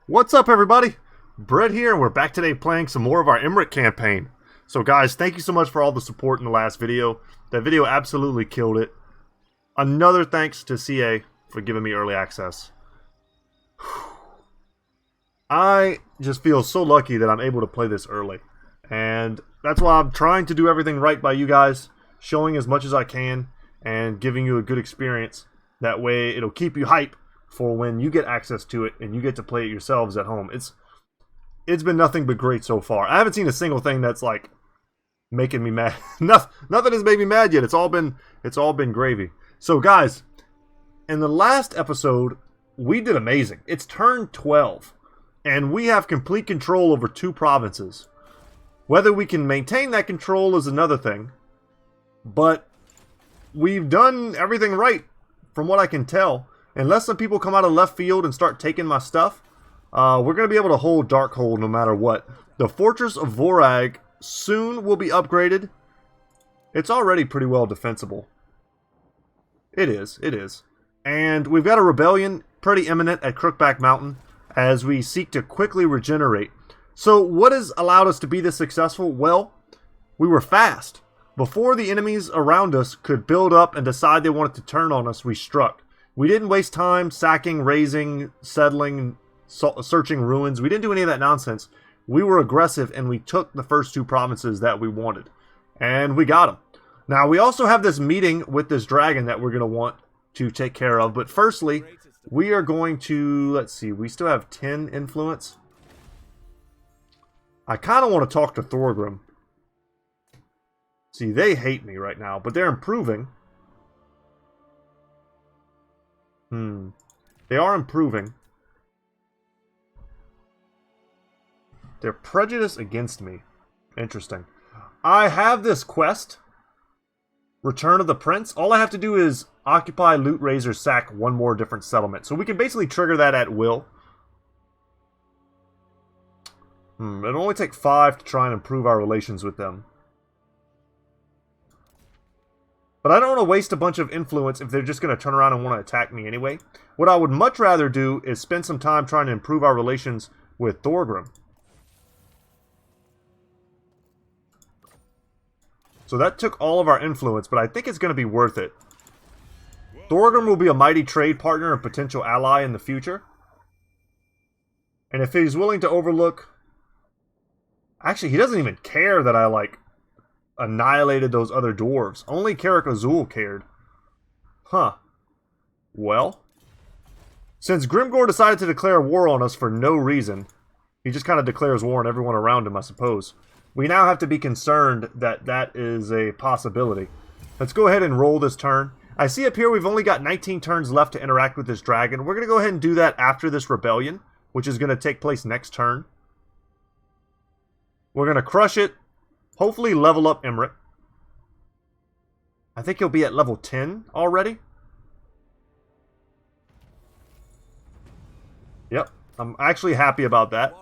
What's up, everybody? Brett here, and we're back today playing some more of our Imrik campaign. So guys, thank you so much for all the support in the last video. That video absolutely killed it. Another thanks to CA for giving me early access. I just feel so lucky that I'm able to play this early. And that's why I'm trying to do everything right by you guys, showing as much as I can, and giving you a good experience. That way it'll keep you hype for when you get access to it and you get to play it yourselves at home. It's been nothing but great so far. I haven't seen a single thing that's like making me mad. Nothing has made me mad yet. It's all been gravy. So guys, in the last episode we did amazing. It's turn 12 and we have complete control over 2 provinces. Whether we can maintain that control is another thing, but we've done everything right from what I can tell. Unless some people come out of left field and start taking my stuff, we're going to be able to hold Darkhold no matter what. The Fortress of Vorag soon will be upgraded. It's already pretty well defensible. It is. And we've got a rebellion pretty imminent at Crookback Mountain as we seek to quickly regenerate. So what has allowed us to be this successful? Well, we were fast. Before the enemies around us could build up and decide they wanted to turn on us, we struck. We didn't waste time sacking, razing, settling, searching ruins. We didn't do any of that nonsense. We were aggressive and we took the first 2 provinces that we wanted. And we got them. Now we also have this meeting with this dragon that we're going to want to take care of. But firstly, we are going to, let's see, we still have 10 influence. I kind of want to talk to Thorgrim. See, they hate me right now, but they're improving. They are improving. They're prejudiced against me. Interesting. I have this quest. Return of the Prince. All I have to do is occupy, loot, razor, sack 1 more different settlement. So we can basically trigger that at will. It'll only take 5 to try and improve our relations with them. But I don't want to waste a bunch of influence if they're just going to turn around and want to attack me anyway. What I would much rather do is spend some time trying to improve our relations with Thorgrim. So that took all of our influence, but I think it's going to be worth it. Thorgrim will be a mighty trade partner and potential ally in the future. And if he's willing to overlook... Actually, he doesn't even care that I, annihilated those other dwarves. Only Karak Azul cared. Huh. Well, since Grimgor decided to declare war on us for no reason, he just kind of declares war on everyone around him, I suppose. We now have to be concerned that that is a possibility. Let's go ahead and roll this turn. I see up here we've only got 19 turns left to interact with this dragon. We're going to go ahead and do that after this rebellion, which is going to take place next turn. We're going to crush it. Hopefully level up Imrik. I think he'll be at level 10 already. Yep, I'm actually happy about that.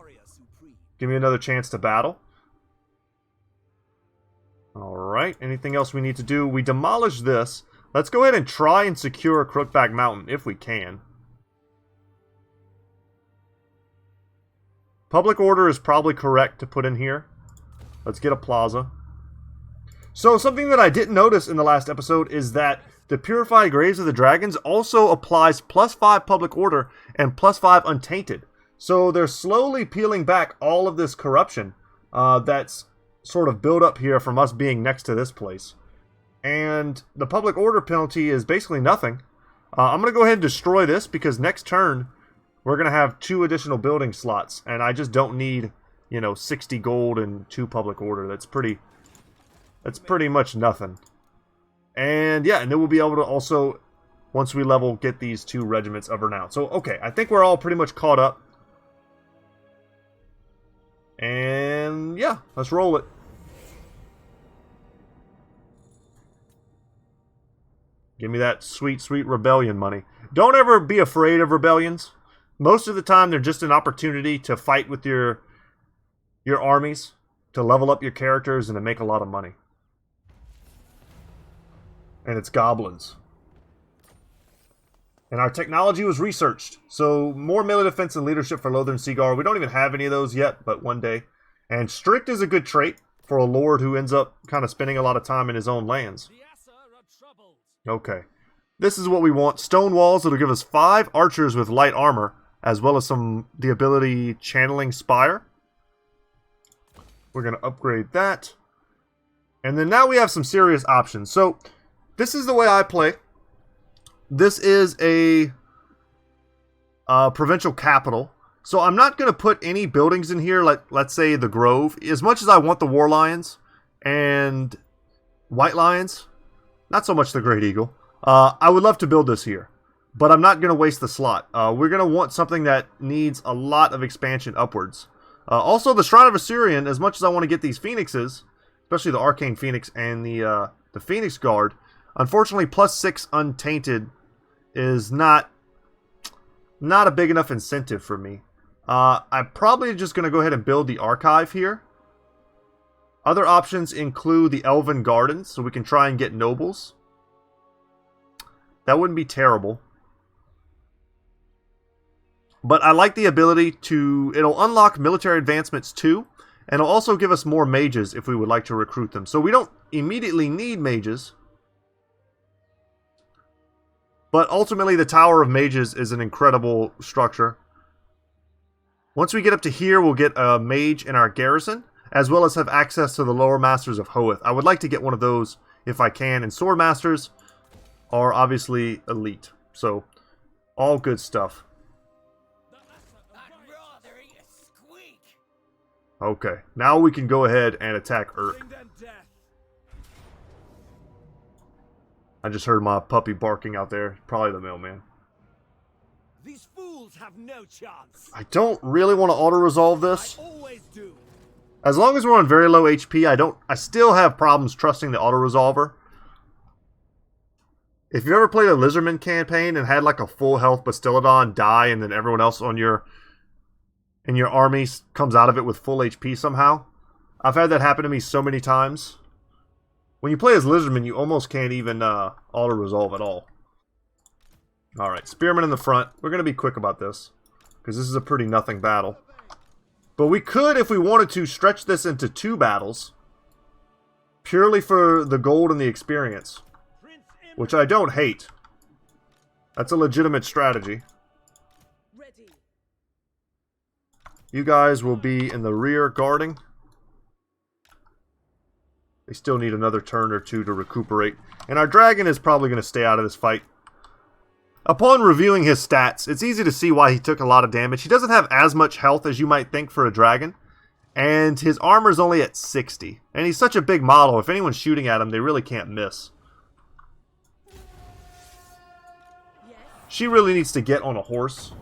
Give me another chance to battle. Alright, anything else we need to do? We demolished this. Let's go ahead and try and secure Crookback Mountain if we can. Public order is probably correct to put in here. Let's get a plaza. So something that I didn't notice in the last episode is that the Purified Graves of the Dragons also applies +5 public order and +5 untainted. So they're slowly peeling back all of this corruption that's sort of built up here from us being next to this place. And the public order penalty is basically nothing. I'm going to go ahead and destroy this because next turn we're going to have 2 additional building slots. And I just don't need... 60 gold and 2 public order. That's pretty much nothing. And yeah, and then we'll be able to also, once we level, get these 2 regiments of renown. So, okay, I think we're all pretty much caught up. And yeah, let's roll it. Give me that sweet, sweet rebellion money. Don't ever be afraid of rebellions. Most of the time, they're just an opportunity to fight with your armies, to level up your characters, and to make a lot of money. And it's goblins. And our technology was researched. So more melee defense and leadership for Lothern Seaguar. We don't even have any of those yet, but one day. And strict is a good trait for a lord who ends up kind of spending a lot of time in his own lands. Okay. This is what we want. Stone walls. It'll give us 5 archers with light armor, as well as the ability Channeling Spire. We're going to upgrade that. And then now we have some serious options. So this is the way I play. This is a provincial capital. So I'm not going to put any buildings in here, like let's say the Grove. As much as I want the War Lions and White Lions, not so much the Great Eagle. I would love to build this here, but I'm not going to waste the slot. We're going to want something that needs a lot of expansion upwards. Also, the Shrine of Assyrian, as much as I want to get these Phoenixes, especially the Arcane Phoenix and the Phoenix Guard, unfortunately, +6 Untainted is not a big enough incentive for me. I'm probably just going to go ahead and build the Archive here. Other options include the Elven Gardens, so we can try and get nobles. That wouldn't be terrible. But I like the ability to... It'll unlock military advancements too, and it'll also give us more mages if we would like to recruit them. So we don't immediately need mages. But ultimately, the Tower of Mages is an incredible structure. Once we get up to here, we'll get a mage in our garrison, as well as have access to the Lower Masters of Hoeth. I would like to get one of those if I can, and Sword Masters are obviously elite. So, all good stuff. Okay, now we can go ahead and attack Urk. I just heard my puppy barking out there. Probably the mailman. These fools have no chance. I don't really want to auto-resolve this. I always do. As long as we're on very low HP, I still have problems trusting the auto-resolver. If you ever played a Lizardman campaign and had like a full health Bastiladon die and then everyone else on your army comes out of it with full HP somehow, I've had that happen to me so many times. When you play as Lizardman, you almost can't even auto-resolve at all. Alright, Spearmen in the front. We're going to be quick about this, because this is a pretty nothing battle. But we could, if we wanted to, stretch this into 2 battles, purely for the gold and the experience, which I don't hate. That's a legitimate strategy. You guys will be in the rear guarding. They still need another turn or 2 to recuperate. And our dragon is probably going to stay out of this fight. Upon reviewing his stats, it's easy to see why he took a lot of damage. He doesn't have as much health as you might think for a dragon. And his armor is only at 60. And he's such a big model, if anyone's shooting at him, they really can't miss. She really needs to get on a horse.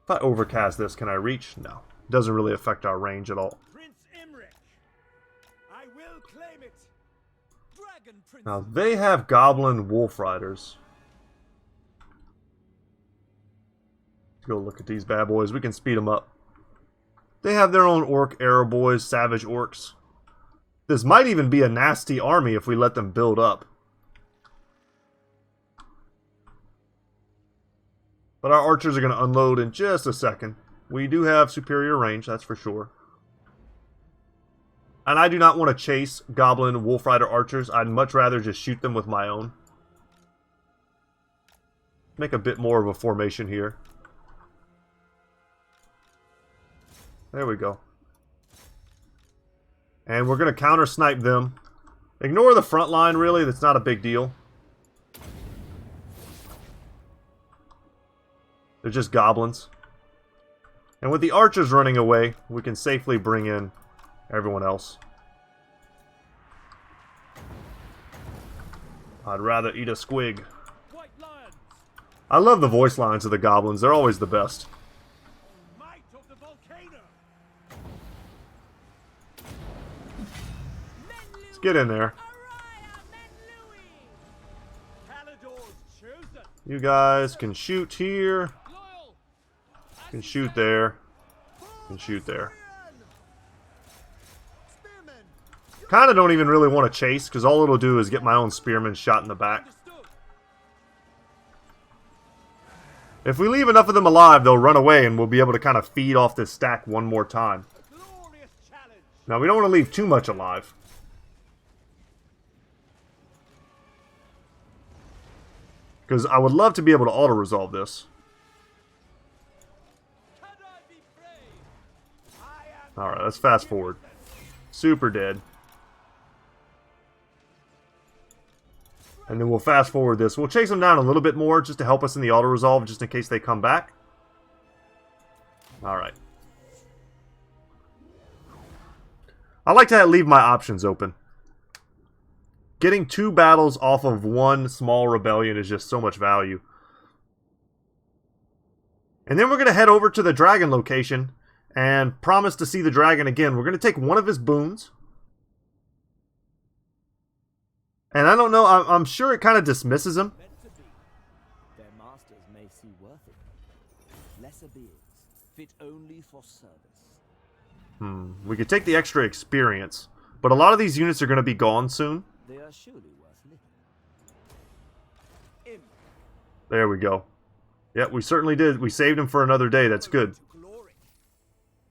If I overcast this, can I reach? No. It doesn't really affect our range at all. Prince Imrik. I will claim it. Dragon Prince. Now, they have Goblin Wolf Riders. Let's go look at these bad boys. We can speed them up. They have their own Orc Arrow Boys, Savage Orcs. This might even be a nasty army if we let them build up. But our archers are going to unload in just a second. We do have superior range, that's for sure. And I do not want to chase Goblin Wolf Rider archers. I'd much rather just shoot them with my own. Make a bit more of a formation here. There we go. And we're going to counter-snipe them. Ignore the front line, really. That's not a big deal. They're just goblins. And with the archers running away, we can safely bring in everyone else. I'd rather eat a squig. I love the voice lines of the goblins. They're always the best. Let's get in there. You guys can shoot here. Can shoot there. Can shoot there. Kind of don't even really want to chase, because all it'll do is get my own spearmen shot in the back. If we leave enough of them alive, they'll run away and we'll be able to kind of feed off this stack one more time. Now, we don't want to leave too much alive. Because I would love to be able to auto-resolve this. Alright, let's fast forward. Super dead. And then we'll fast forward this. We'll chase them down a little bit more just to help us in the auto-resolve, just in case they come back. Alright. I like to leave my options open. Getting 2 battles off of one small rebellion is just so much value. And then we're going to head over to the dragon location and promise to see the dragon again. We're going to take one of his boons. And I don't know, I'm sure it kind of dismisses him. Their masters may see worth it. Lesser beings, fit only for service. We could take the extra experience, but a lot of these units are going to be gone soon. They are surely worth little. There we go. Yep, we certainly did. We saved him for another day. That's good.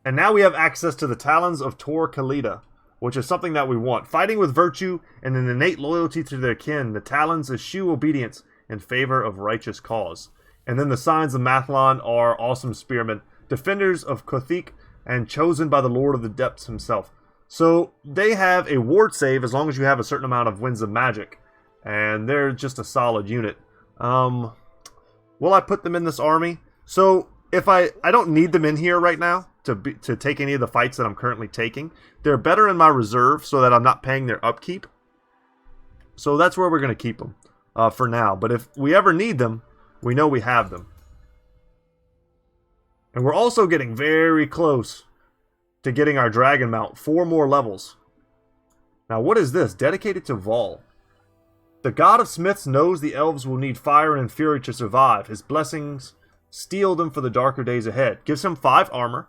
And now we have access to the Talons of Tor Colita, which is something that we want. Fighting with virtue and an innate loyalty to their kin, the Talons eschew obedience in favor of righteous cause. And then the Signs of Mathlon are awesome spearmen, defenders of Kothic, and chosen by the Lord of the Depths himself. So they have a ward save as long as you have a certain amount of Winds of Magic. And they're just a solid unit. Will I put them in this army? So if I don't need them in here right now to take any of the fights that I'm currently taking. They're better in my reserve so that I'm not paying their upkeep. So that's where we're going to keep them for now. But if we ever need them, we know we have them. And we're also getting very close to getting our dragon mount 4 more levels. Now what is this? Dedicated to Vol. The god of smiths knows the elves will need fire and fury to survive. His blessings steel them for the darker days ahead. Gives him 5 armor,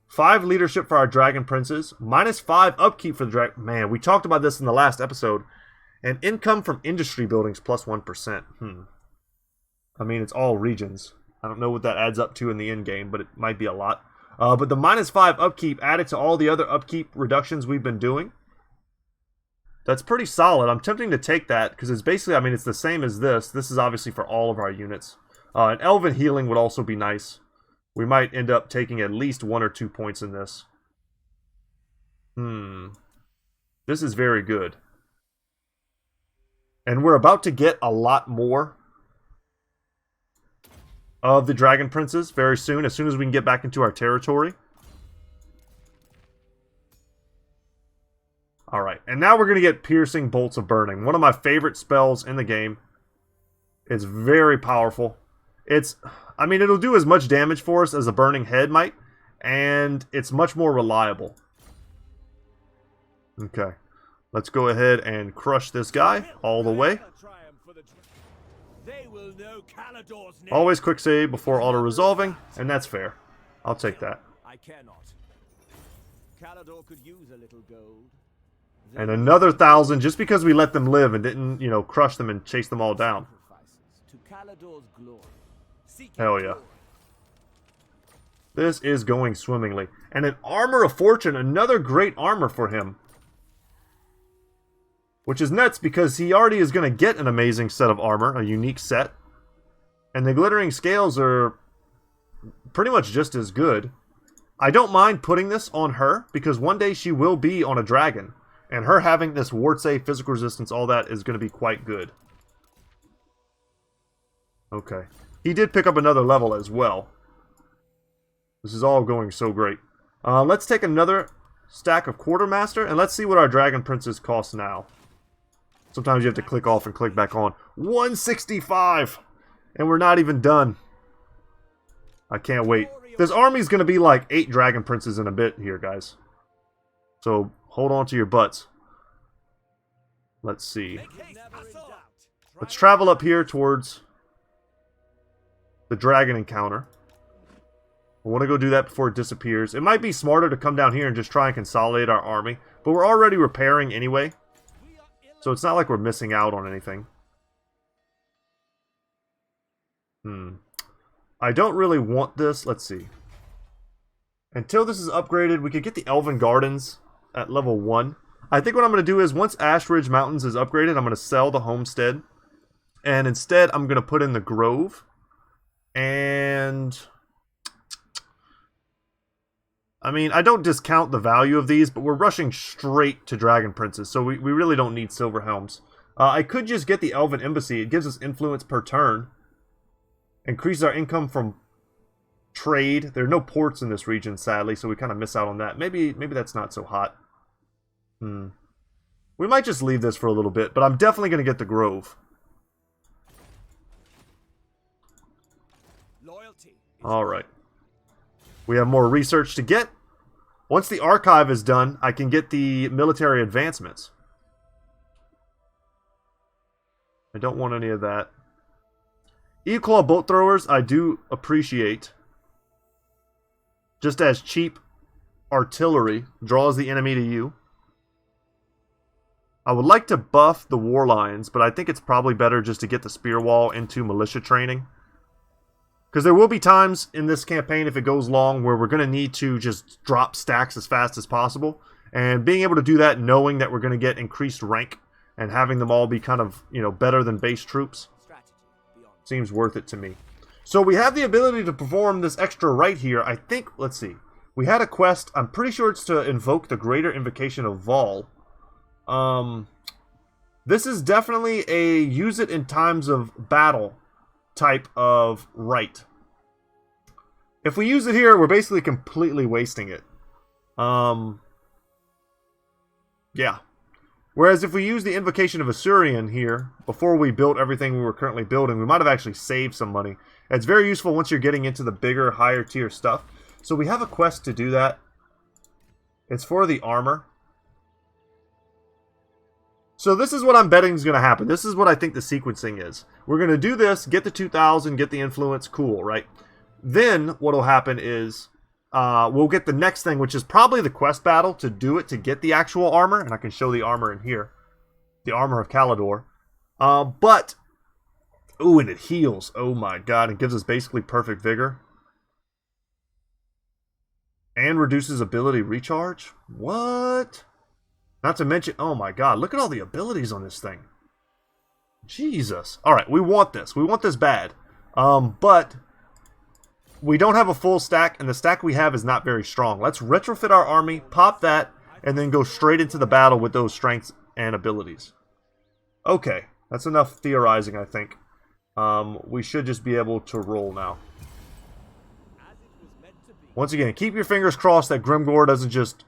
5 leadership for our dragon princes, -5 upkeep for the dragon. Man, we talked about this in the last episode. And income from industry buildings +1%. I mean, it's all regions. I don't know what that adds up to in the end game, but it might be a lot. But the -5 upkeep added to all the other upkeep reductions we've been doing. That's pretty solid. I'm tempting to take that because it's basically, I mean, it's the same as this. This is obviously for all of our units. And Elven healing would also be nice. We might end up taking at least 1 or 2 points in this. This is very good. And we're about to get a lot more of the Dragon Princes very soon, as soon as we can get back into our territory. Alright, and now we're going to get Piercing Bolts of Burning. One of my favorite spells in the game. It's very powerful. I mean, it'll do as much damage for us as a Burning Head might, and it's much more reliable. Okay, let's go ahead and crush this guy all the way. Always quick save before auto-resolving, and that's fair. I'll take that. I cannot. Caledor could use a little gold. And another 1,000 just because we let them live and didn't, you know, crush them and chase them all down. To Caledor's glory. Hell yeah. This is going swimmingly. And an Armor of Fortune, another great armor for him. Which is nuts because he already is going to get an amazing set of armor, a unique set. And the Glittering Scales are pretty much just as good. I don't mind putting this on her because one day she will be on a dragon. And her having this ward save, physical resistance, all that is going to be quite good. Okay. He did pick up another level as well. This is all going so great. Let's take another stack of Quartermaster, and let's see what our Dragon Princes cost now. Sometimes you have to click off and click back on. 165! And we're not even done. I can't wait. This army's going to be like 8 Dragon Princes in a bit here, guys. So, hold on to your butts. Let's see. Let's travel up here towards the dragon encounter. I want to go do that before it disappears. It might be smarter to come down here and just try and consolidate our army. But we're already repairing anyway. So it's not like we're missing out on anything. I don't really want this. Let's see. Until this is upgraded, we could get the Elven Gardens at level 1. I think what I'm going to do is, once Ash Ridge Mountains is upgraded, I'm going to sell the Homestead. And instead, I'm going to put in the Grove. And I mean, I don't discount the value of these, but we're rushing straight to Dragon Princes, so we really don't need Silver Helms. I could just get the Elven Embassy. It gives us influence per turn. Increases our income from trade. There are no ports in this region, sadly, so we kind of miss out on that. Maybe that's not so hot. We might just leave this for a little bit, but I'm definitely going to get the Grove. Alright. We have more research to get. Once the archive is done, I can get the military advancements. I don't want any of that. E-Claw bolt throwers, I do appreciate. Just as cheap artillery draws the enemy to you. I would like to buff the War Lions, but I think it's probably better just to get the Spear Wall into militia training. Because there will be times in this campaign, if it goes long, where we're going to need to just drop stacks as fast as possible. And being able to do that, knowing that we're going to get increased rank, and having them all be kind of, you know, better than base troops, seems worth it to me. So we have the ability to perform this extra right here. I think, let's see. We had a quest. I'm pretty sure it's to invoke the Greater Invocation of Vol. This is definitely a use it in times of battle type of right. If we use it here, we're basically completely wasting it. Yeah. Whereas if we use the Invocation of Asuryan here, before we built everything we were currently building, we might have actually saved some money. It's very useful once you're getting into the bigger, higher tier stuff. So we have a quest to do that. It's for the armor. So this is what I'm betting is going to happen. This is what I think the sequencing is. We're going to do this, get the 2,000, get the influence, cool, right? Then what will happen is we'll get the next thing, which is probably the quest battle to do it, to get the actual armor. And I can show the armor in here. The armor of Caledor. Ooh, and it heals. Oh my god, it gives us basically perfect vigor. And reduces ability recharge? What? Not to mention, oh my god, look at all the abilities on this thing. Jesus. Alright, we want this. We want this bad. But we don't have a full stack, and the stack we have is not very strong. Let's retrofit our army, pop that, and then go straight into the battle with those strengths and abilities. Okay, that's enough theorizing, I think. We should just be able to roll now. Once again, keep your fingers crossed that Grimgor doesn't just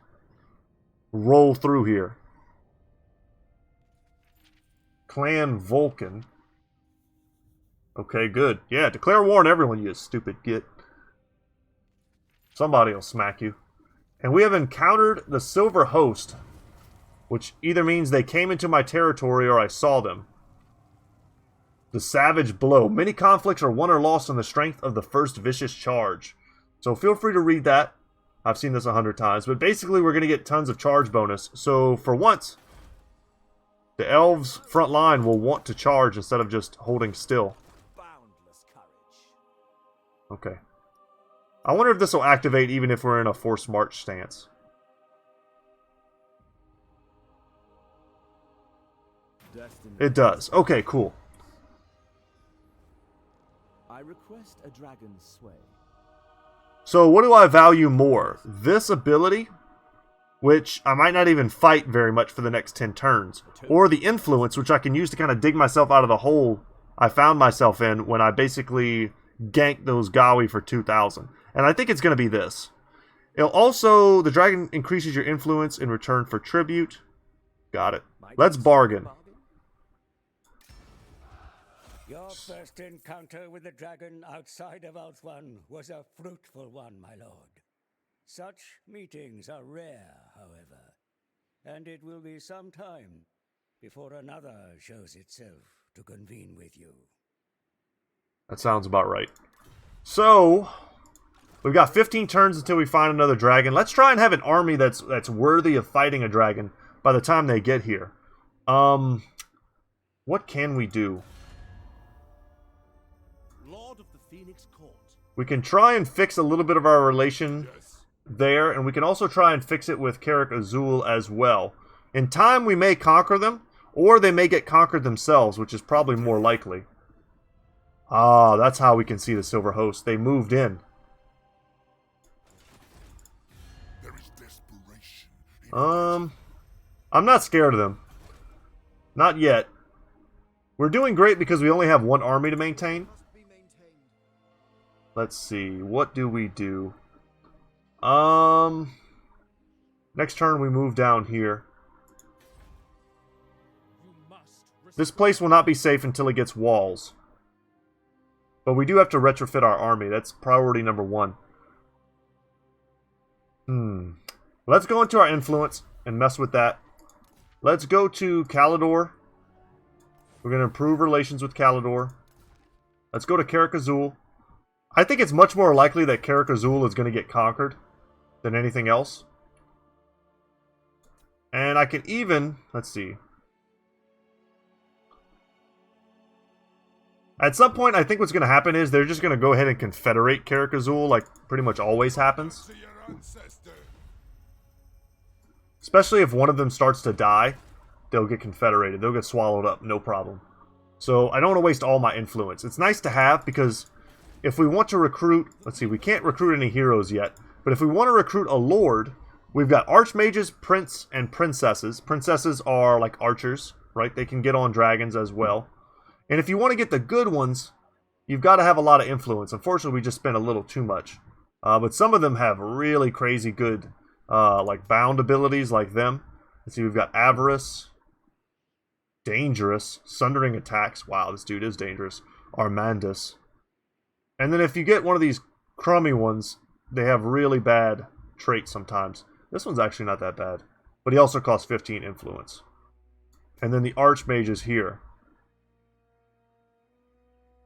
roll through here. Clan Vulcan. Okay, good. Yeah, declare war on everyone, you stupid git. Somebody will smack you. And we have encountered the Silver Host, which either means they came into my territory or I saw them. The Savage Blow. Many conflicts are won or lost on the strength of the first vicious charge. So feel free to read that. I've seen this 100 times. But basically, we're going to get tons of charge bonus. So for once, the elves' front line will want to charge instead of just holding still. Okay. I wonder if this will activate even if we're in a forced march stance. It does. Okay, cool. I request a dragon's sway. So what do I value more? This ability, which I might not even fight very much for the next 10 turns, or the influence, which I can use to kind of dig myself out of the hole I found myself in when I basically ganked those Gawi for 2,000. And I think it's going to be this. It'll also, the dragon increases your influence in return for tribute. Got it. Let's bargain. Your first encounter with the dragon outside of Ulthuan was a fruitful one, my lord. Such meetings are rare, however, and it will be some time before another shows itself to convene with you. That sounds about right. So, we've got 15 turns until we find another dragon. Let's try and have an army that's worthy of fighting a dragon by the time they get here. What can we do? Lord of the Phoenix Court, We can try and fix a little bit of our relation there, and we can also try and fix it with Karak Azul as well. In time, we may conquer them, or they may get conquered themselves, which is probably more likely. Ah, that's how we can see the Silver Host. They moved in. I'm not scared of them. Not yet. We're doing great because we only have one army to maintain. Let's see. What do we do? Next turn we move down here. This place will not be safe until it gets walls. But we do have to retrofit our army. That's priority number 1. Let's go into our influence and mess with that. Let's go to Caledor. We're going to improve relations with Caledor. Let's go to Karak Azul. I think it's much more likely that Karak Azul is going to get conquered than anything else. And I can even... Let's see. At some point, I think what's going to happen is they're just going to go ahead and confederate Karak Azul, like pretty much always happens. Especially if one of them starts to die, they'll get confederated. They'll get swallowed up, no problem. So I don't want to waste all my influence. It's nice to have because if we want to recruit... Let's see, we can't recruit any heroes yet. But if we want to recruit a lord, we've got archmages, prince, and princesses. Princesses are like archers, right? They can get on dragons as well. And if you want to get the good ones, you've got to have a lot of influence. Unfortunately, we just spent a little too much. But some of them have really crazy good, like bound abilities like them. Let's see, we've got Avarice, Dangerous, Sundering Attacks. Wow, this dude is dangerous. Armandus. And then if you get one of these crummy ones, they have really bad traits sometimes. This one's actually not that bad. But he also costs 15 influence. And then the Archmage is here.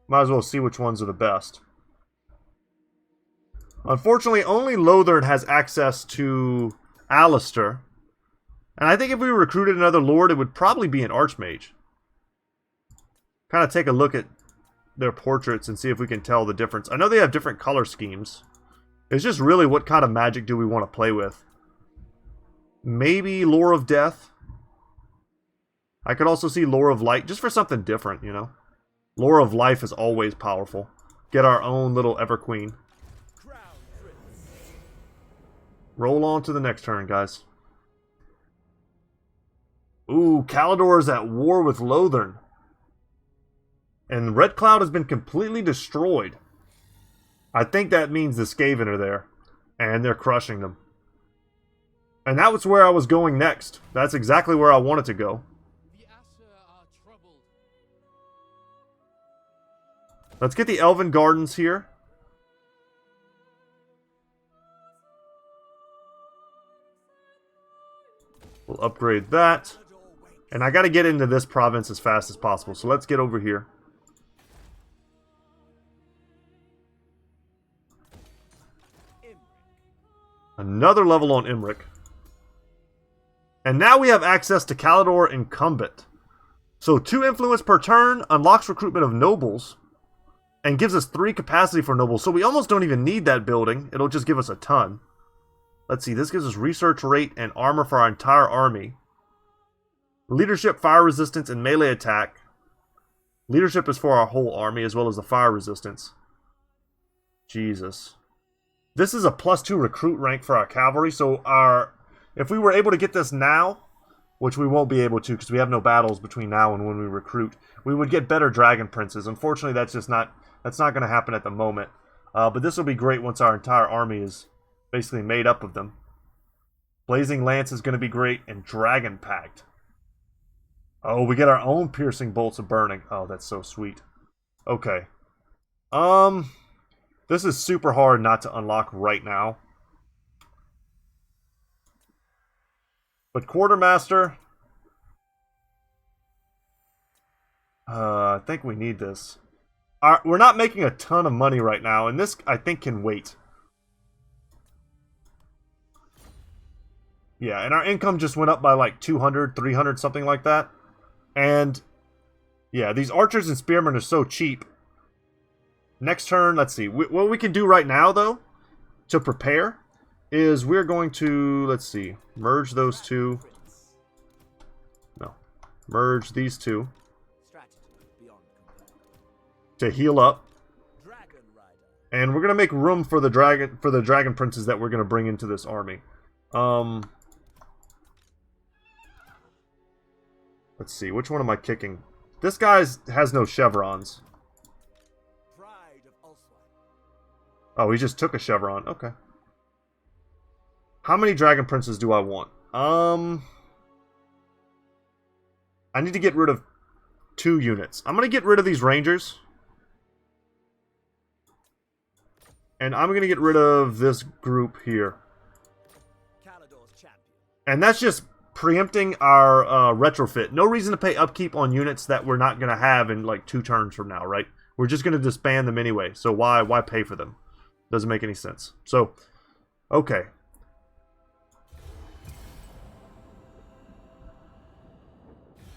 Might as well see which ones are the best. Unfortunately, only Lothern has access to Alistair. And I think if we recruited another Lord, it would probably be an Archmage. Kind of take a look at their portraits and see if we can tell the difference. I know they have different color schemes. It's just really what kind of magic do we want to play with. Maybe Lore of Death. I could also see Lore of Light, just for something different, you know. Lore of Life is always powerful. Get our own little Everqueen. Roll on to the next turn, guys. Ooh, Caledor is at war with Lothern. And Red Cloud has been completely destroyed. I think that means the Skaven are there. And they're crushing them. And that was where I was going next. That's exactly where I wanted to go. Let's get the Elven Gardens here. We'll upgrade that. And I got to get into this province as fast as possible. So let's get over here. Another level on Imrik. And now we have access to Caledor Incumbent. So 2 influence per turn, unlocks recruitment of nobles, and gives us 3 capacity for nobles. So we almost don't even need that building. It'll just give us a ton. Let's see, this gives us research rate and armor for our entire army. Leadership, fire resistance, and melee attack. Leadership is for our whole army as well as the fire resistance. Jesus. This is a +2 recruit rank for our cavalry, so if we were able to get this now, which we won't be able to because we have no battles between now and when we recruit, we would get better dragon princes. Unfortunately, that's not going to happen at the moment. But this will be great once our entire army is basically made up of them. Blazing Lance is going to be great, and Dragon Pact. Oh, we get our own piercing bolts of burning. Oh, that's so sweet. Okay. This is super hard not to unlock right now. But Quartermaster... I think we need this. We're not making a ton of money right now, and this, I think, can wait. Yeah, and our income just went up by like 200, 300, something like that. And, yeah, these archers and spearmen are so cheap next turn, let's see. What we can do right now, though, to prepare, is we're going to, let's see, merge those two. No. Merge these two. To heal up. And we're going to make room for the dragon princes that we're going to bring into this army. Let's see, which one am I kicking? This guy has no chevrons. Oh, he just took a chevron. Okay. How many dragon princes do I want? I need to get rid of 2 units. I'm going to get rid of these rangers. And I'm going to get rid of this group here. And that's just preempting our retrofit. No reason to pay upkeep on units that we're not going to have in like 2 turns from now, right? We're just going to disband them anyway. So why pay for them? Doesn't make any sense. So, okay.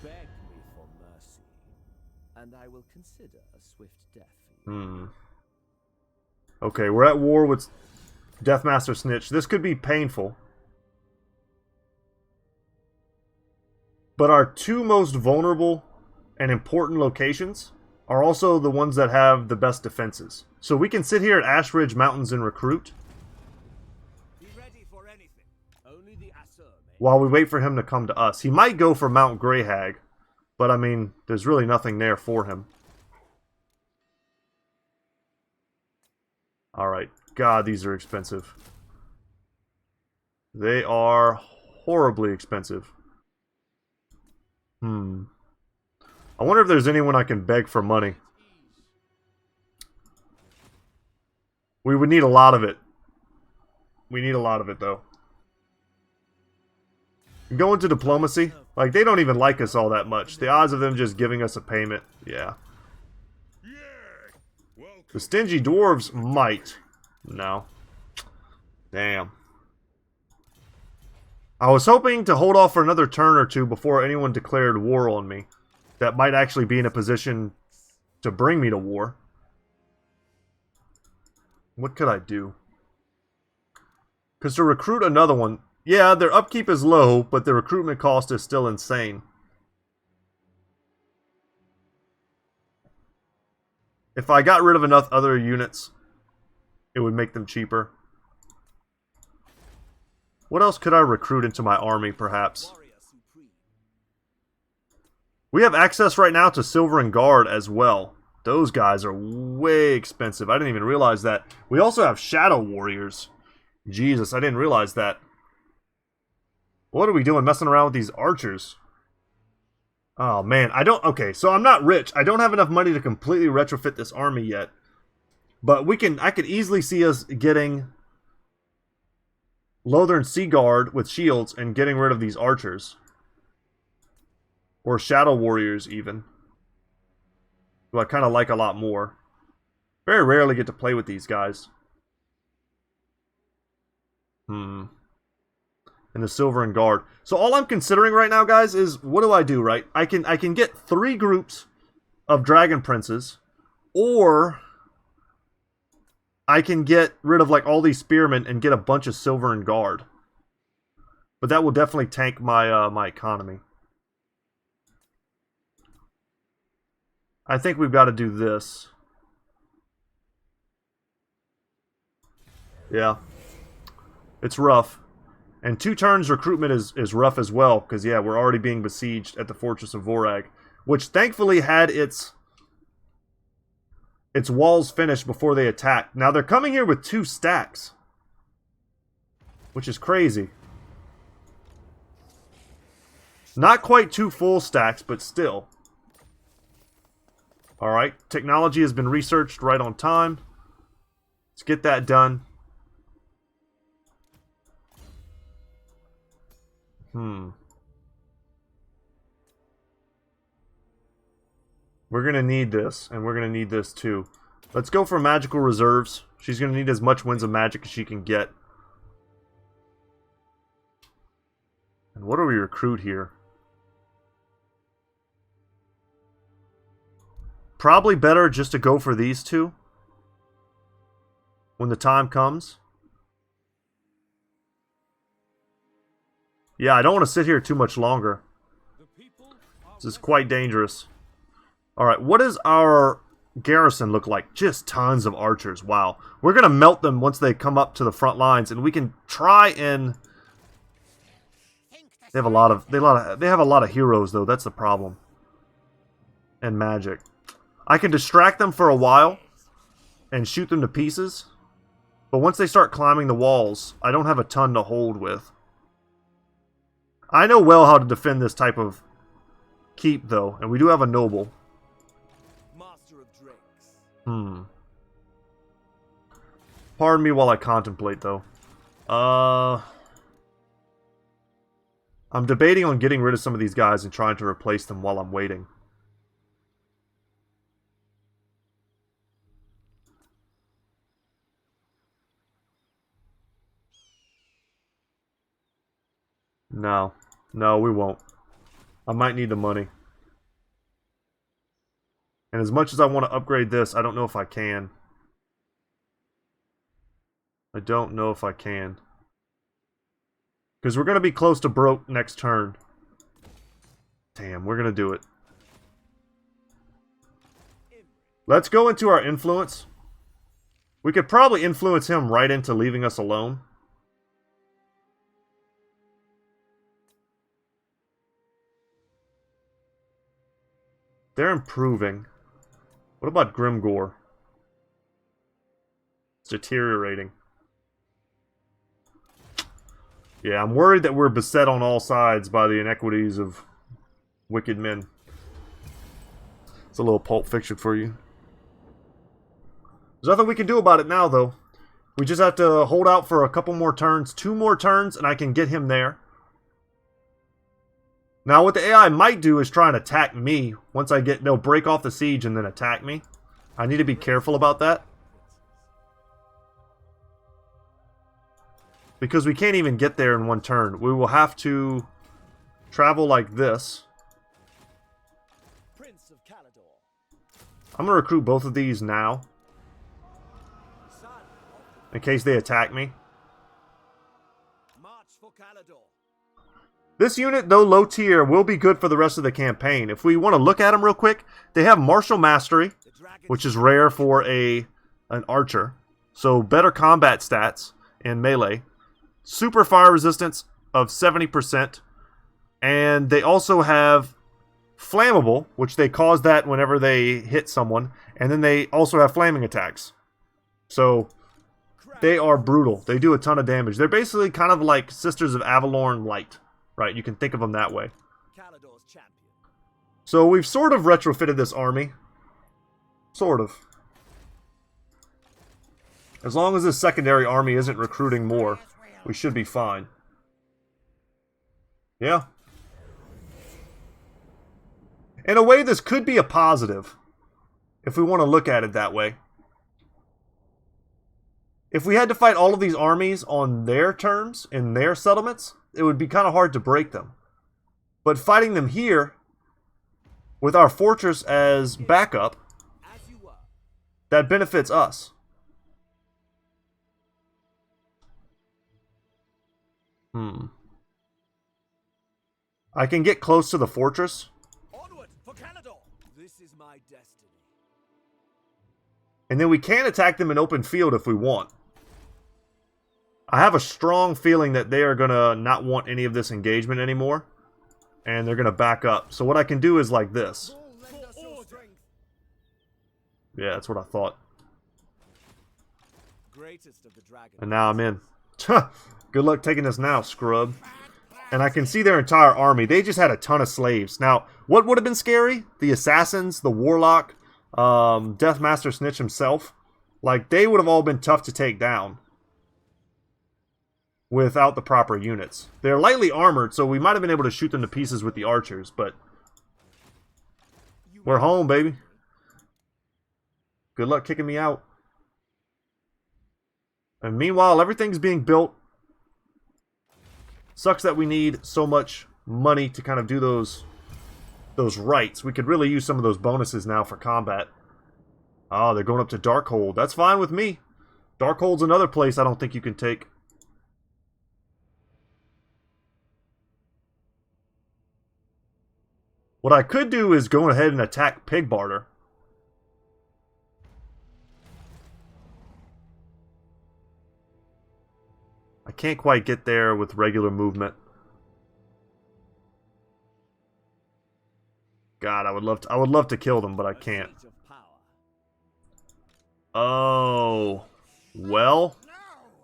Beg me for mercy, and I will consider a swift death for you. Okay, we're at war with Deathmaster Snitch. This could be painful. But our 2 most vulnerable and important locations are also the ones that have the best defenses. So we can sit here at Ash Ridge Mountains and recruit. Be ready for anything. Only the Asur may. While we wait for him to come to us. He might go for Mount Greyhag. But I mean, there's really nothing there for him. Alright. God, these are expensive. They are horribly expensive. I wonder if there's anyone I can beg for money. We would need a lot of it. We need a lot of it, though. Go into diplomacy. Like, they don't even like us all that much. The odds of them just giving us a payment, yeah. The stingy dwarves might. No. Damn. I was hoping to hold off for another turn or 2 before anyone declared war on me. That might actually be in a position to bring me to war. What could I do? Because to recruit another one... Yeah, their upkeep is low, but the recruitment cost is still insane. If I got rid of enough other units, it would make them cheaper. What else could I recruit into my army, perhaps? We have access right now to Silver and Guard as well. Those guys are way expensive. I didn't even realize that. We also have Shadow Warriors. Jesus, I didn't realize that. What are we doing messing around with these archers? Oh, man. Okay, so I'm not rich. I don't have enough money to completely retrofit this army yet. But I could easily see us getting Lothern Sea Guard with shields and getting rid of these archers. Or Shadow Warriors, even. Who I kind of like a lot more. Very rarely get to play with these guys. And the Silver and Guard. So all I'm considering right now, guys, is what do I do, right? I can get 3 groups of Dragon Princes, or I can get rid of like all these Spearmen and get a bunch of Silver and Guard. But that will definitely tank my my economy. I think we've got to do this. Yeah. It's rough. And 2 turns recruitment is rough as well, because yeah, we're already being besieged at the Fortress of Vorag, which thankfully had its walls finished before they attacked. Now they're coming here with 2 stacks, which is crazy. Not quite 2 full stacks, but still. Alright, technology has been researched right on time. Let's get that done. We're going to need this, and we're going to need this too. Let's go for magical reserves. She's going to need as much Winds of Magic as she can get. And what do we recruit here? Probably better just to go for these 2. when the time comes. Yeah, I don't want to sit here too much longer. This is quite dangerous. Alright, what does our garrison look like? Just tons of archers. Wow. We're going to melt them once they come up to the front lines, and we can try and... They have a lot of heroes, though. That's the problem. And magic. I can distract them for a while and shoot them to pieces. But once they start climbing the walls, I don't have a ton to hold with. I know well how to defend this type of keep, though. And we do have a noble. Master of drakes. Pardon me while I contemplate, though. I'm debating on getting rid of some of these guys and trying to replace them while I'm waiting. No. No, we won't. I might need the money. And as much as I want to upgrade this, I don't know if I can. I don't know if I can. Because we're going to be close to broke next turn. Damn, we're going to do it. Let's go into our influence. We could probably influence him right into leaving us alone. They're improving. What about Grimgore? It's deteriorating. Yeah, I'm worried that we're beset on all sides by the inequities of wicked men. It's a little Pulp Fiction for you. There's nothing we can do about it now, though. We just have to hold out for a couple more turns. 2 more turns, and I can get him there. Now, what the AI might do is try and attack me. Once I get... They'll break off the siege and then attack me. I need to be careful about that. Because we can't even get there in 1 turn. We will have to travel like this. Prince of Caledor. I'm going to recruit both of these now. In case they attack me. March for Caledor. This unit, though low tier, will be good for the rest of the campaign. If we want to look at them real quick, they have Martial Mastery, which is rare for an archer. So better combat stats in melee. Super fire resistance of 70%. And they also have Flammable, which they cause that whenever they hit someone. And then they also have flaming attacks. So they are brutal. They do a ton of damage. They're basically kind of like Sisters of Avalorn Light. Right, you can think of them that way. Caledor's champion. So we've sort of retrofitted this army. Sort of. As long as this secondary army isn't recruiting more, we should be fine. Yeah. In a way, this could be a positive. If we want to look at it that way. If we had to fight all of these armies on their terms, in their settlements, it would be kind of hard to break them. But fighting them here, with our fortress as backup, that benefits us. I can get close to the fortress. Onward for Caledor. This is my destiny. And then we can attack them in open field if we want. I have a strong feeling that they are going to not want any of this engagement anymore. And they're going to back up. So what I can do is like this. Yeah, that's what I thought. Greatest of the dragons. And now I'm in. Good luck taking this now, scrub. And I can see their entire army. They just had a ton of slaves. Now, what would have been scary? The assassins, the warlock, Deathmaster Snitch himself. Like, they would have all been tough to take down. Without the proper units. They're lightly armored, so we might have been able to shoot them to pieces with the archers, but... We're home, baby. Good luck kicking me out. And meanwhile, everything's being built. Sucks that we need so much money to kind of do those rights. We could really use some of those bonuses now for combat. Oh, they're going up to Darkhold. That's fine with me. Darkhold's another place I don't think you can take. What I could do is go ahead and attack Pig Barter. I can't quite get there with regular movement. God, I would love to kill them, but I can't. Oh. Well,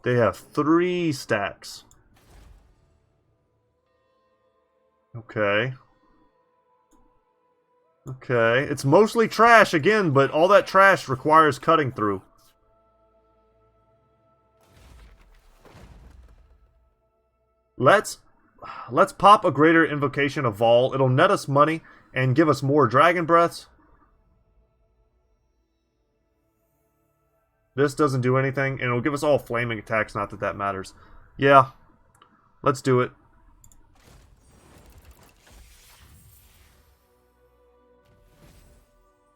they have 3 stacks. Okay. Okay, it's mostly trash again, but all that trash requires cutting through. Let's pop a greater invocation of Vol. It'll net us money and give us more dragon breaths. This doesn't do anything, and it'll give us all flaming attacks, not that that matters. Yeah, let's do it.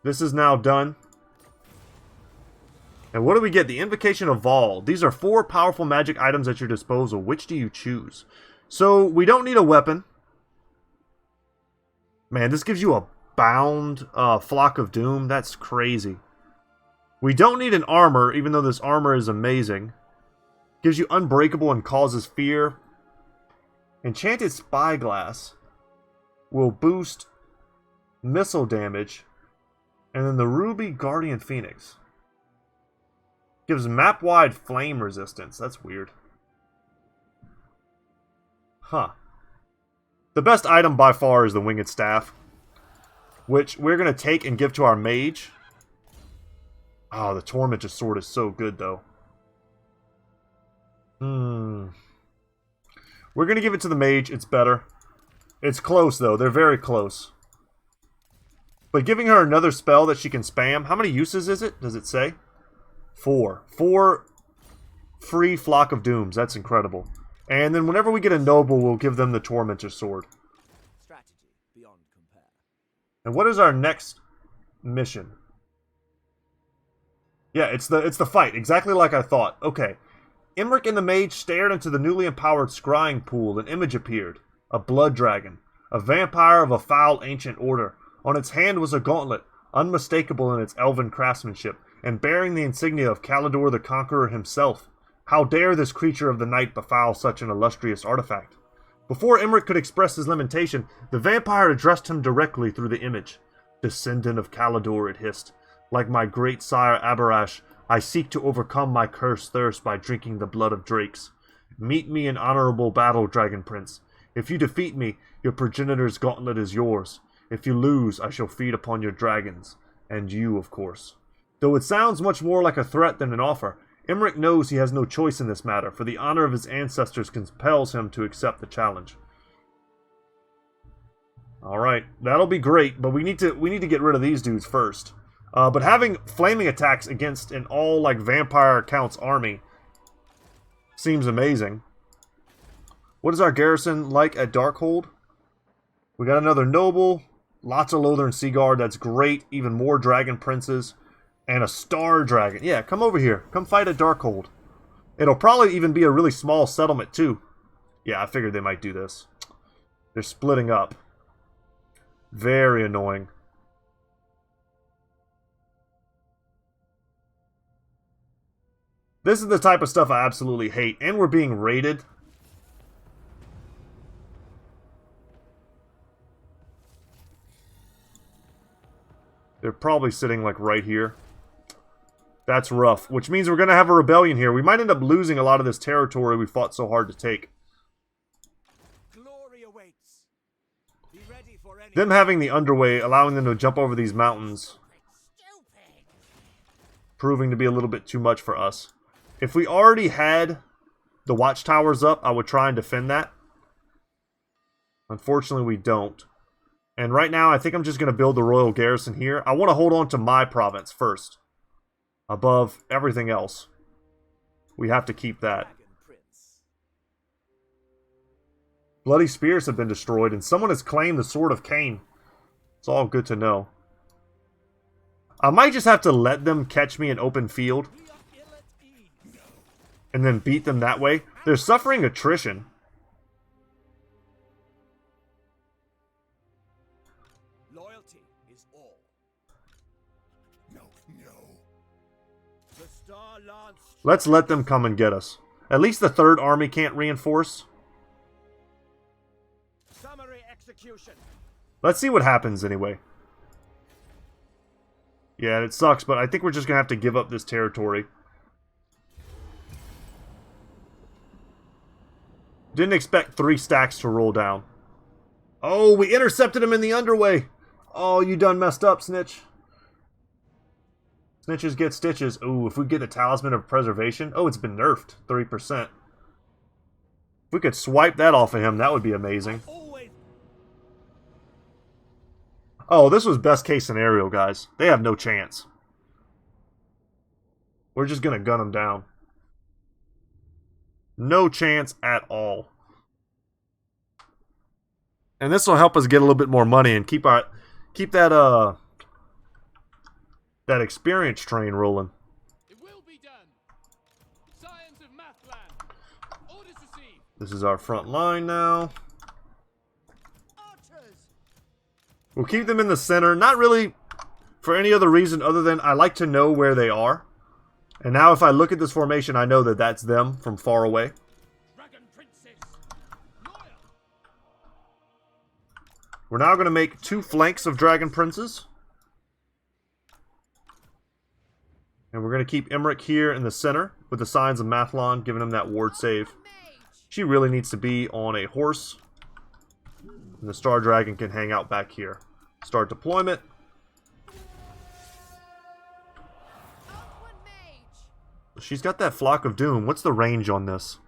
This is now done. And what do we get? The Invocation of Vol. These are 4 powerful magic items at your disposal. Which do you choose? So, we don't need a weapon. Man, this gives you a bound Flock of Doom. That's crazy. We don't need an armor, even though this armor is amazing. Gives you Unbreakable and causes fear. Enchanted Spyglass will boost missile damage. And then the Ruby Guardian Phoenix gives map-wide flame resistance. That's weird. Huh. The best item by far is the Winged Staff, which we're going to take and give to our mage. Oh, the Tormentor's Sword is so good, though. We're going to give it to the mage. It's better. It's close, though. They're very close. But giving her another spell that she can spam. How many uses is it? Does it say? 4. 4 free Flock of Dooms. That's incredible. And then whenever we get a noble, we'll give them the Tormentor's Sword. Strategy beyond compare. And what is our next mission? Yeah, it's the fight. Exactly like I thought. Okay. Imrik and the mage stared into the newly empowered scrying pool. An image appeared. A blood dragon. A vampire of a foul ancient order. On its hand was a gauntlet, unmistakable in its elven craftsmanship, and bearing the insignia of Caledor the Conqueror himself. How dare this creature of the night befoul such an illustrious artifact? Before Imrik could express his lamentation, the vampire addressed him directly through the image. Descendant of Caledor, it hissed. Like my great sire Abarash, I seek to overcome my cursed thirst by drinking the blood of drakes. Meet me in honorable battle, Dragon Prince. If you defeat me, your progenitor's gauntlet is yours. If you lose, I shall feed upon your dragons. And you, of course. Though it sounds much more like a threat than an offer, Imrik knows he has no choice in this matter, for the honor of his ancestors compels him to accept the challenge. Alright, that'll be great, but we need to get rid of these dudes first. But having flaming attacks against an all, like, vampire counts army seems amazing. What is our garrison like at Darkhold? We got another noble, lots of Lothern Sea Guard, that's great, even more dragon princes, and a star dragon. Yeah, come over here. Come fight at Darkhold. It'll probably even be a really small settlement, too. Yeah, I figured they might do this. They're splitting up. Very annoying. This is the type of stuff I absolutely hate, and we're being raided. They're probably sitting, like, right here. That's rough, which means we're going to have a rebellion here. We might end up losing a lot of this territory we fought so hard to take. Glory awaits. Be ready for any. Them having the underway, allowing them to jump over these mountains, proving to be a little bit too much for us. If we already had the watchtowers up, I would try and defend that. Unfortunately, we don't. And right now, I think I'm just going to build the royal garrison here. I want to hold on to my province first. Above everything else. We have to keep that. Bloody spears have been destroyed, and someone has claimed the Sword of Cain. It's all good to know. I might just have to let them catch me in open field. and then beat them that way. They're suffering attrition. Loyalty is all. No. The Star Lance. Let's let them come and get us. At least the third army can't reinforce. Summary execution. Let's see what happens anyway. Yeah, it sucks, but I think we're just going to have to give up this territory. Didn't expect 3 stacks to roll down. Oh, we intercepted him in the underway. Oh, you done messed up, Snitch. Snitches get stitches. Ooh, if we get a Talisman of Preservation. Oh, it's been nerfed. 3%. If we could swipe that off of him, that would be amazing. Oh, this was best case scenario, guys. They have no chance. We're just going to gun them down. No chance at all. And this will help us get a little bit more money and keep that that experience train rolling. It will be done. Science of Mathland. Orders received. This is our front line now. We'll keep them in the center, not really for any other reason other than I like to know where they are. And now if I look at this formation, I know that that's them from far away. Dragon Princess. Loyal. We're now going to make 2 flanks of Dragon Princes. And we're going to keep Imrik here in the center with the Signs of Mathlon, giving him that ward save. She really needs to be on a horse. And the Star Dragon can hang out back here. Start deployment. She's got that Flock of Doom. What's the range on this?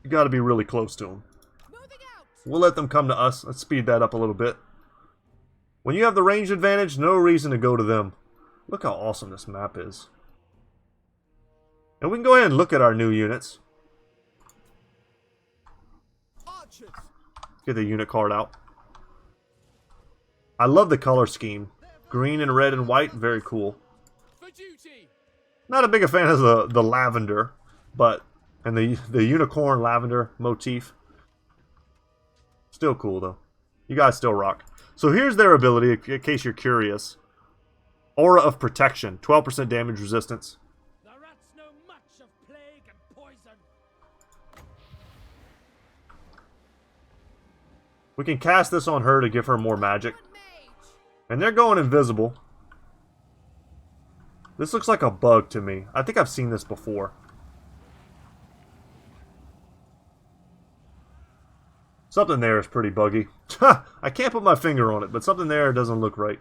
You got to be really close to them. We'll let them come to us. Let's speed that up a little bit. When you have the range advantage, no reason to go to them. Look how awesome this map is. And we can go ahead and look at our new units. Get the unit card out. I love the color scheme. Green and red and white, very cool. For duty. Not a big a fan of the lavender, but and the unicorn lavender motif. Still cool though. You guys still rock. So here's their ability, in case you're curious. Aura of Protection, 12% damage resistance. The rats know much of plague and poison. We can cast this on her to give her more magic. And they're going invisible. This looks like a bug to me. I think I've seen this before. Something there is pretty buggy. I can't put my finger on it, but something there doesn't look right.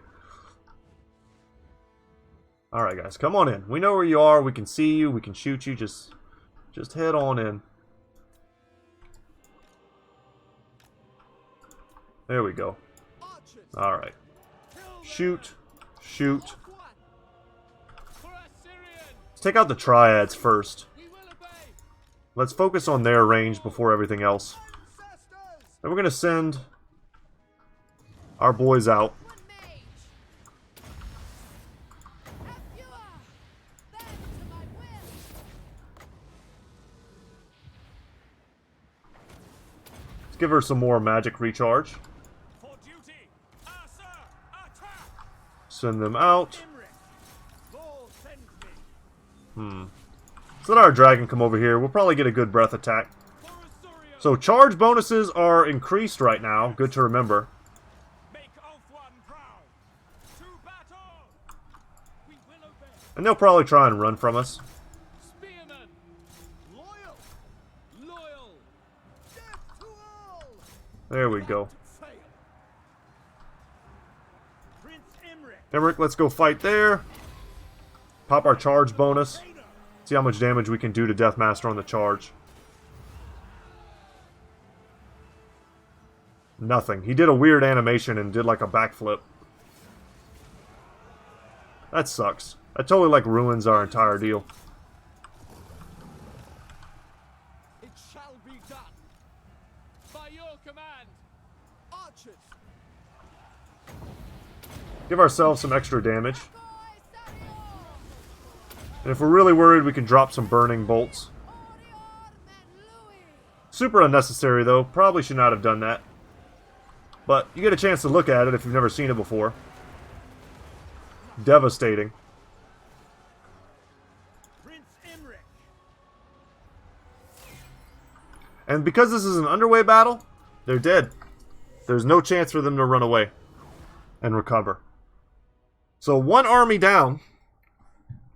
Alright guys, come on in. We know where you are, we can see you, we can shoot you, just head on in. There we go. Alright. Shoot. Shoot. Let's take out the triads first. Let's focus on their range before everything else. Then we're going to send our boys out. Let's give her some more magic recharge. For duty. Sir, attack. Send them out. Imrik. Lord sends me. Let's let our dragon come over here. We'll probably get a good breath attack. So charge bonuses are increased right now. Good to remember. Make Ulthuan proud. To battle. We will obey. And they'll probably try and run from us. Spearman. Loyal. Loyal. Death to all. There we go. Fail. Prince Imrik. Imrik, let's go fight there. Pop our charge bonus. See how much damage we can do to Deathmaster on the charge. Nothing. He did a weird animation and did like a backflip. That sucks. That totally like ruins our entire deal. It shall be done. By your command. Archers. Give ourselves some extra damage. And if we're really worried, we can drop some burning bolts. Super unnecessary, though. Probably should not have done that. But you get a chance to look at it if you've never seen it before. Devastating. Prince Imrik. And because this is an underway battle, they're dead. There's no chance for them to run away and recover. So one army down.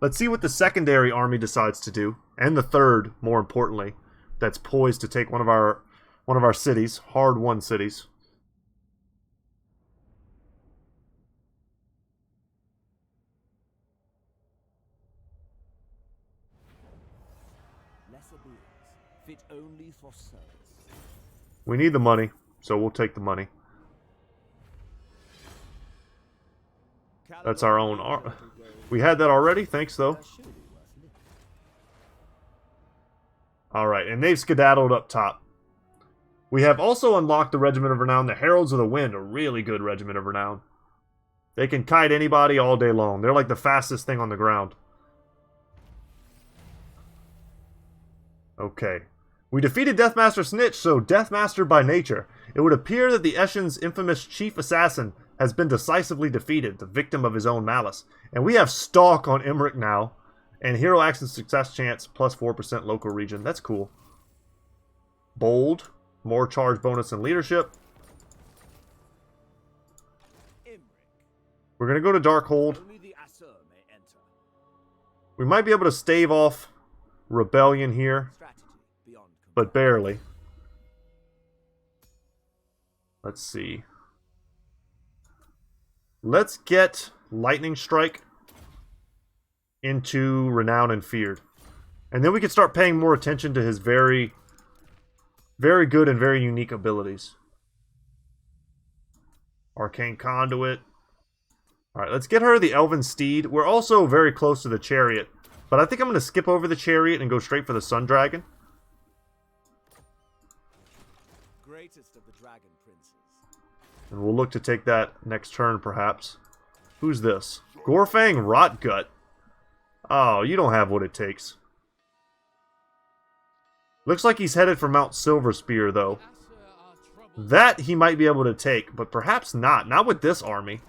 Let's see what the secondary army decides to do. And the third, more importantly, that's poised to take one of our cities, hard-won cities. Lesser beings, fit only for service. We need the money, so we'll take the money. That's our own army. We had that already, thanks though. Alright, and they've skedaddled up top. We have also unlocked the Regiment of Renown, the Heralds of the Wind, a really good Regiment of Renown. They can kite anybody all day long. They're like the fastest thing on the ground. Okay. We defeated Deathmaster Snitch, so Deathmaster by nature. It would appear that the Eshin's infamous chief assassin has been decisively defeated, the victim of his own malice. And we have Stalk on Imrik now. And hero action success chance, plus 4% local region. That's cool. Bold. More charge bonus and leadership. We're going to go to Darkhold. We might be able to stave off Rebellion here. But barely. Let's see. Let's get Lightning Strike into Renown and Feared. And then we can start paying more attention to his very, very good and very unique abilities. Arcane Conduit. Alright, let's get her the Elven Steed. We're also very close to the Chariot. But I think I'm going to skip over the Chariot and go straight for the Sun Dragon. Greatest of the dragon princes. And we'll look to take that next turn, perhaps. Who's this? Gorfang Rotgut. Oh, you don't have what it takes. Looks like he's headed for Mount Silverspear, though. That he might be able to take, but perhaps not. Not with this army.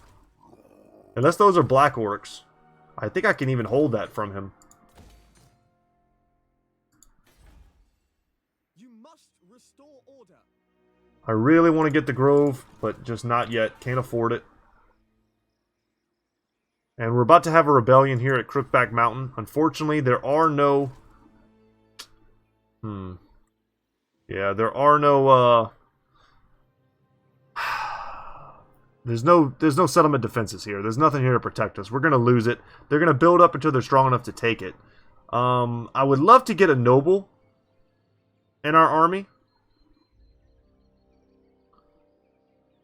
Unless those are Black Orcs. I think I can even hold that from him. You must restore order. I really want to get the Grove, but just not yet. Can't afford it. And we're about to have a rebellion here at Crookback Mountain. Unfortunately, there are no... Yeah, there are no, There's no settlement defenses here. There's nothing here to protect us. We're going to lose it. They're going to build up until they're strong enough to take it. I would love to get a noble in our army.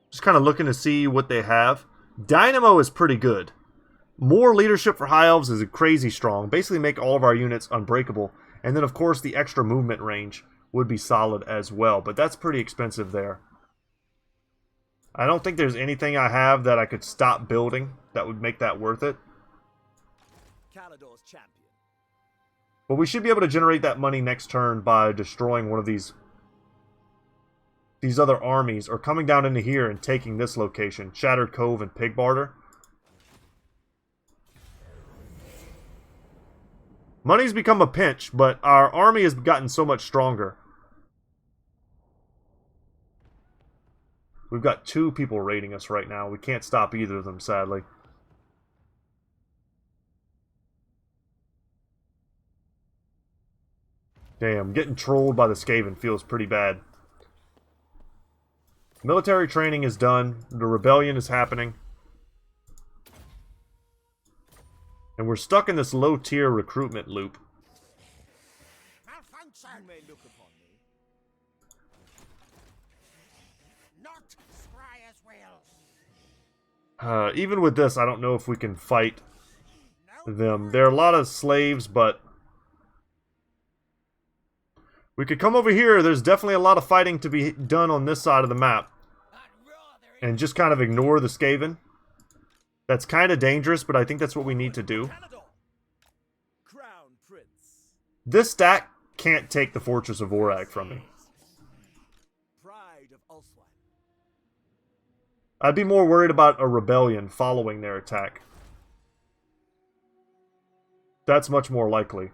Just kind of looking to see what they have. Dynamo is pretty good. More leadership for High Elves is crazy strong. Basically make all of our units unbreakable. And then, of course, the extra movement range would be solid as well. But that's pretty expensive there. I don't think there's anything I have that I could stop building that would make that worth it. Caledor's champion. But we should be able to generate that money next turn by destroying one of these other armies, or coming down into here and taking this location, Shattered Cove and Pig Barter. Money's become a pinch, but our army has gotten so much stronger. We've got 2 people raiding us right now. We can't stop either of them, sadly. Damn, getting trolled by the Skaven feels pretty bad. Military training is done. The rebellion is happening. And we're stuck in this low-tier recruitment loop. You may look upon me. Not Scryer's will. Even with this, I don't know if we can fight them. There are a lot of slaves, but we could come over here. There's definitely a lot of fighting to be done on this side of the map. And just kind of ignore the Skaven. That's kind of dangerous, but I think that's what we need to do. Caledor. Crown This stack can't take the Fortress of Vorag from me. Pride of Ulswan. I'd be more worried about a rebellion following their attack. That's much more likely.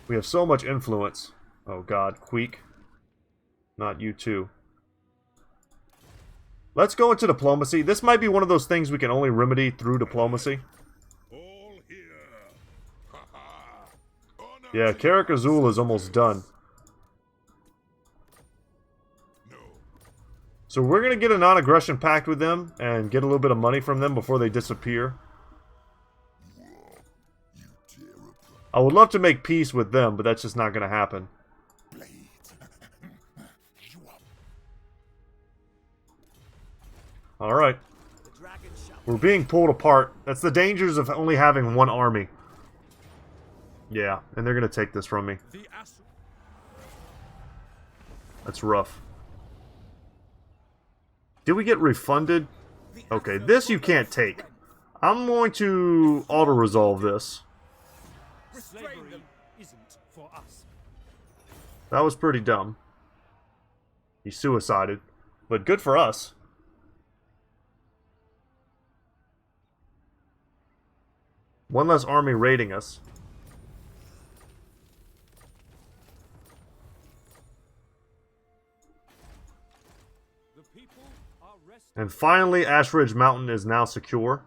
We have so much influence. Oh god, Queek. Not you too. Let's go into diplomacy. This might be one of those things we can only remedy through diplomacy. All here. Ha ha. Honor Yeah, to Karak Azul is almost done. no. So we're going to get a non-aggression pact with them and get a little bit of money from them before they disappear. I would love to make peace with them, but that's just not going to happen. Alright. We're being pulled apart. That's the dangers of only having one army. Yeah, and they're going to take this from me. That's rough. Did we get refunded? Okay, this you can't take. I'm going to auto-resolve this. Slavery isn't for us. That was pretty dumb. He suicided. But good for us. One less army raiding us. The people are resting. And finally, Ashridge Mountain is now secure.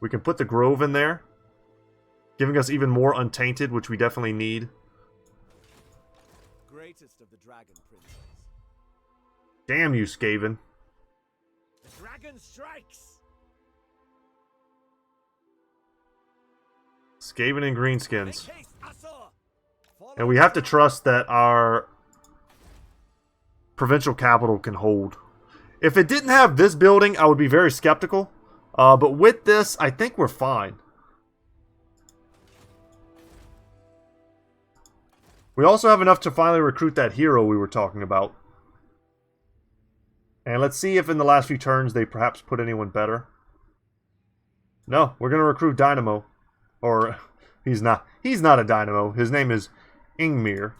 We can put the Grove in there, giving us even more Untainted, which we definitely need. Greatest of the dragon princes. Damn you, Skaven. The dragon strikes. Skaven and Greenskins. Make haste, Asur. Follow And we have to trust that our provincial capital can hold. If it didn't have this building, I would be very skeptical. But with this, I think we're fine. We also have enough to finally recruit that hero we were talking about. And let's see if in the last few turns they perhaps put anyone better. No, we're going to recruit Dynamo. Or, he's not a Dynamo. His name is Ingmir.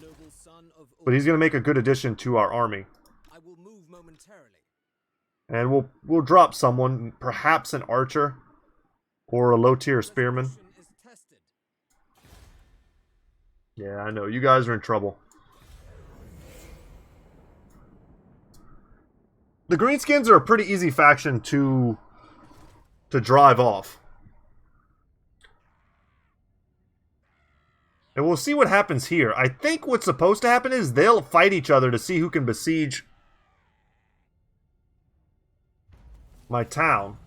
noble son of But he's going to make a good addition to our army. I will move momentarily. And we'll drop someone, perhaps an archer. Or a low-tier spearman. Is tested. Yeah, I know. You guys are in trouble. The Greenskins are a pretty easy faction to drive off. And we'll see what happens here. I think what's supposed to happen is they'll fight each other to see who can besiege my town.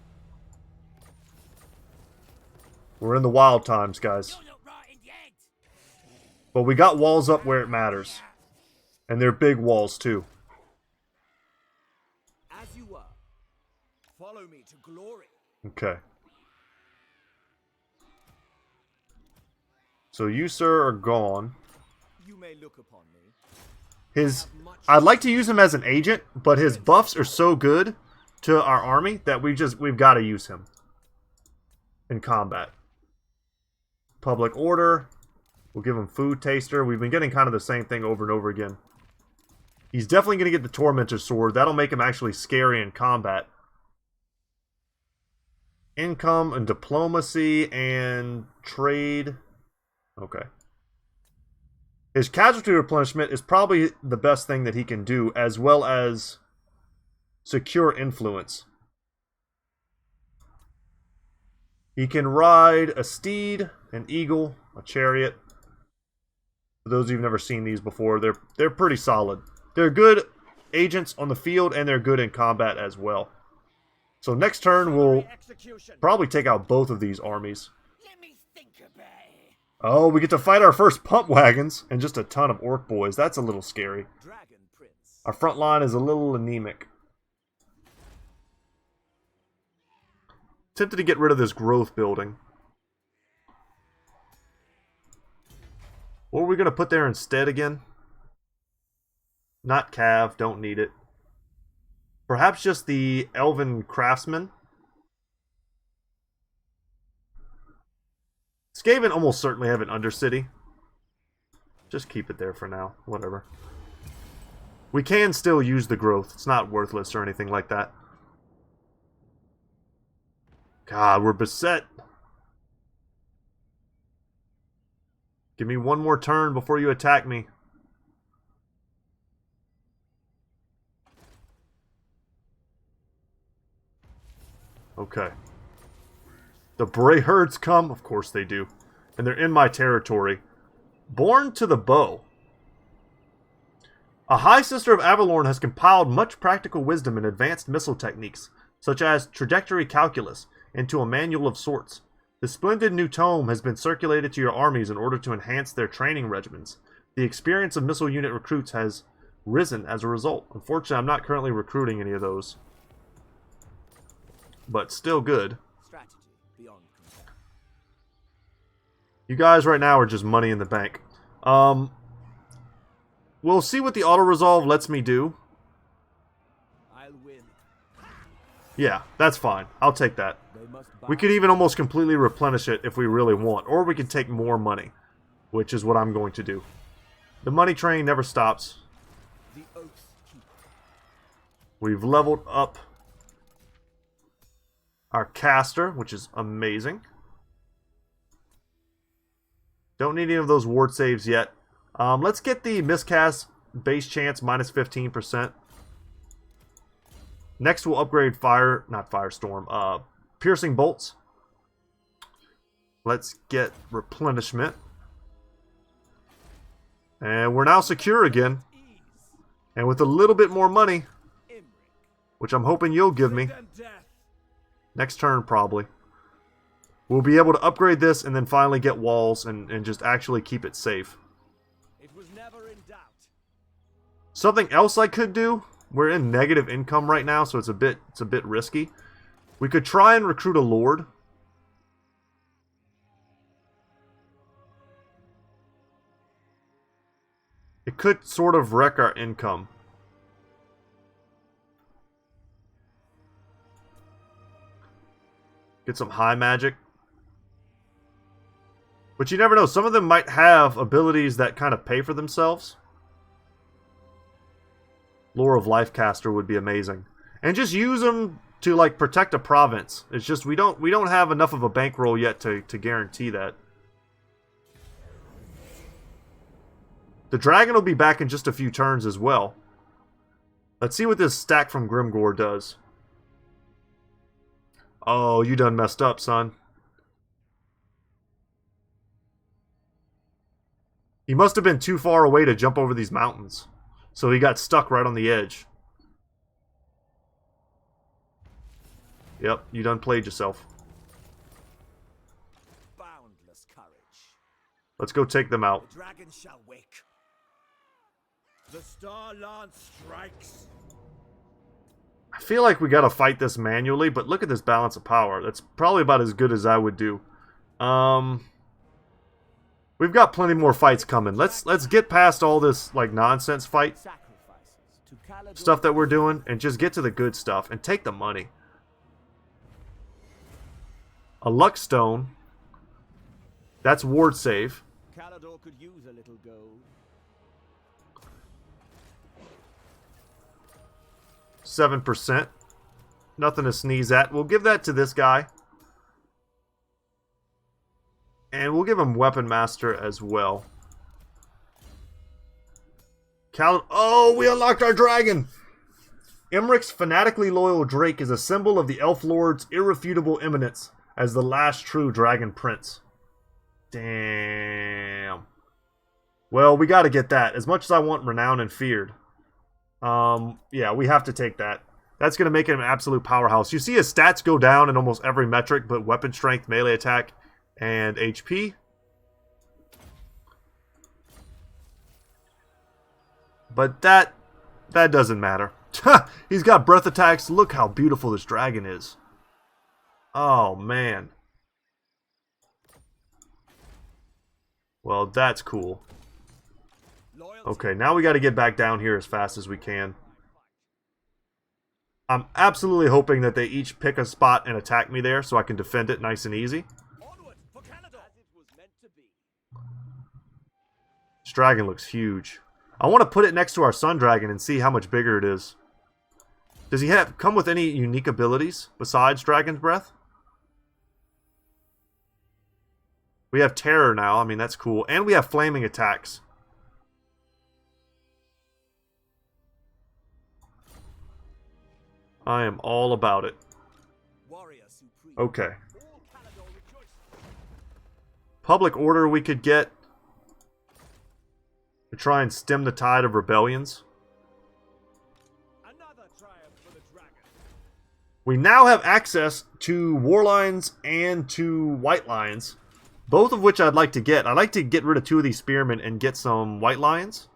We're in the wild times, guys. But we got walls up where it matters. And they're big walls, too. As you were. Follow me to glory. Okay. So you, sir, are gone. You may look upon me. I'd like to use him as an agent, but his buffs are so good to our army that we've got to use him in combat. Public order. We'll give him food taster. We've been getting kind of the same thing over and over again. He's definitely going to get the Tormentor Sword. That'll make him actually scary in combat. Income and diplomacy and trade. Okay. His casualty replenishment is probably the best thing that he can do, as well as secure influence. He can ride a steed, an eagle, a chariot. For those of you who've never seen these before, they're pretty solid. They're good agents on the field, and they're good in combat as well. So next turn, we'll probably take out both of these armies. Let me think about it. Oh, we get to fight our first pump wagons and just a ton of orc boys. That's a little scary. Dragon Prince. Our front line is a little anemic. Tempted to get rid of this growth building. What are we going to put there instead again? Not Cav, don't need it. Perhaps just the Elven Craftsman. Skaven almost certainly have an Undercity. Just keep it there for now. Whatever. We can still use the growth. It's not worthless or anything like that. God, we're beset. Give me one more turn before you attack me. Okay. The Bray Herds come. Of course they do. And they're in my territory. Born to the Bow. A High Sister of Avalorn has compiled much practical wisdom and advanced missile techniques, such as trajectory calculus, into a manual of sorts. The splendid new tome has been circulated to your armies in order to enhance their training regimens. The experience of missile unit recruits has risen as a result. Unfortunately, I'm not currently recruiting any of those. But still good. Strategy beyond compare. You guys right now are just money in the bank. We'll see what the auto-resolve lets me do. I'll win. Yeah, that's fine. I'll take that. They must We could even almost completely replenish it if we really want. Or we can take more money, which is what I'm going to do. The money train never stops. the oath keeper. We've leveled up our caster, which is amazing. Don't need any of those ward saves yet. Let's get the miscast base chance minus 15%. Next we'll upgrade piercing bolts. Let's get replenishment. And we're now secure again. And with a little bit more money, Imrik. which I'm hoping you'll give me. Them death. Next turn, probably. We'll be able to upgrade this and then finally get walls and just actually keep it safe. It was never in doubt. Something else I could do. We're in negative income right now, so it's a bit risky. We could try and recruit a lord. It could sort of wreck our income. Get some high magic. But you never know. Some of them might have abilities that kind of pay for themselves. Lore of Life Caster would be amazing. And just use them to like protect a province. It's just we don't have enough of a bankroll yet to guarantee that. The dragon will be back in just a few turns as well. Let's see what this stack from Grimgore does. Oh, you done messed up, son. He must have been too far away to jump over these mountains. So he got stuck right on the edge. Yep, you done played yourself. Boundless courage. Let's go take them out. The dragon shall wake. The Star Lance strikes. I feel like we gotta fight this manually, but look at this balance of power. That's probably about as good as I would do. We've got plenty more fights coming. Let's get past all this like nonsense fight Sacrifices to Caledor stuff that we're doing and just get to the good stuff and take the money. A luck stone. That's ward save. Caledor could use a little gold. 7%. Nothing to sneeze at. We'll give that to this guy. And we'll give him Weapon Master as well. Oh, we unlocked our dragon! Imrik's fanatically loyal Drake is a symbol of the Elf Lord's irrefutable eminence as the last true Dragon Prince. Damn. Well, we gotta get that. As much as I want Renowned and Feared. Yeah, we have to take that. That's gonna make him an absolute powerhouse. You see his stats go down in almost every metric, but weapon strength, melee attack, and HP. But that doesn't matter. He's got breath attacks. Look how beautiful this dragon is. Oh, man. Well, that's cool. Okay, now we got to get back down here as fast as we can. I'm absolutely hoping that they each pick a spot and attack me there so I can defend it nice and easy. Onward for Caledor. As it was This dragon looks huge. I want to put it next to our sun dragon and see how much bigger it is. Does he come with any unique abilities besides Dragon's Breath? We have Terror now. I mean, that's cool. And we have Flaming attacks. I am all about it. Okay. Public order we could get to try and stem the tide of rebellions. Another triumph for the dragon. We now have access to war lions and to white lions, both of which I'd like to get. I'd like to get rid of 2 of these spearmen and get some white lions.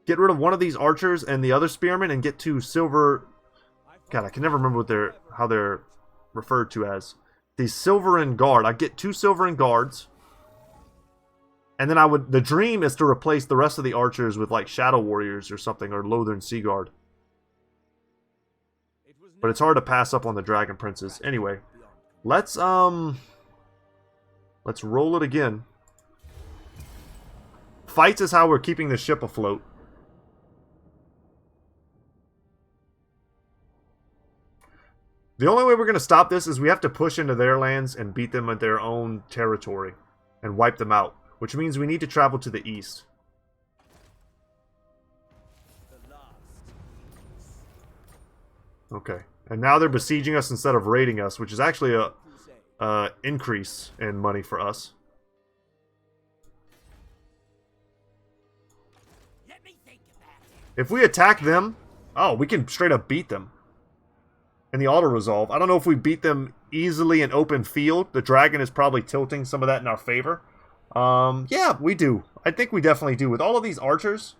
Get rid of one of these archers and the other spearmen and get 2 silver... God, I can never remember how they're referred to as. The Silverin Guard. I'd get 2 Silverin Guards. And then the dream is to replace the rest of the archers with like Shadow Warriors or something, or Lothern Sea Guard. But it's hard to pass up on the Dragon Princes. Anyway, let's roll it again. Fights is how we're keeping the ship afloat. The only way we're going to stop this is we have to push into their lands and beat them at their own territory and wipe them out, which means we need to travel to the east. Okay, and now they're besieging us instead of raiding us, which is actually a increase in money for us. If we attack them, oh, we can straight up beat them. In the auto-resolve. I don't know if we beat them easily in open field. The dragon is probably tilting some of that in our favor. Yeah, we do. I think we definitely do. With all of these archers.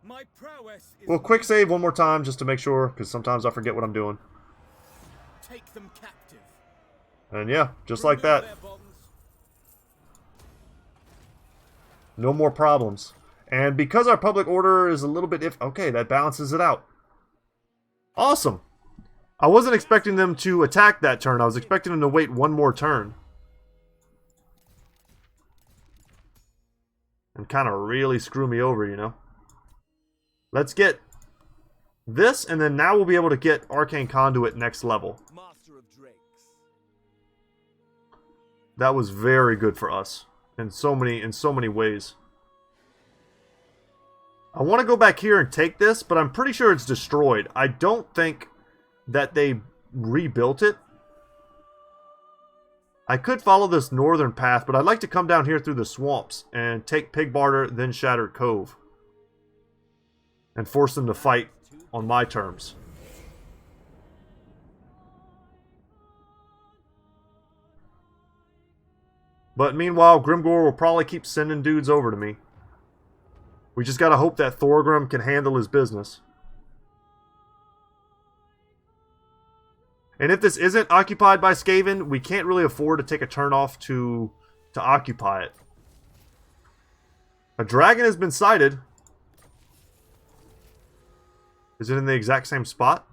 My prowess is We'll quick save one more time just to make sure, because sometimes I forget what I'm doing. take them captive. And yeah, just like that. Their bonds. No more problems. And because our public order is a little bit okay, that balances it out. Awesome. I wasn't expecting them to attack that turn. I was expecting them to wait one more turn. And kind of really screw me over, you know. Let's get this, and then now we'll be able to get Arcane Conduit next level. Master of Drakes. That was very good for us in so many ways. I want to go back here and take this, but I'm pretty sure it's destroyed. I don't think that they rebuilt it. I could follow this northern path, but I'd like to come down here through the swamps and take Pig Barter, then Shattered Cove. And force them to fight on my terms. But meanwhile, Grimgor will probably keep sending dudes over to me. We just gotta hope that Thorgrim can handle his business. And if this isn't occupied by Skaven, we can't really afford to take a turn off to occupy it. A dragon has been sighted. Is it in the exact same spot?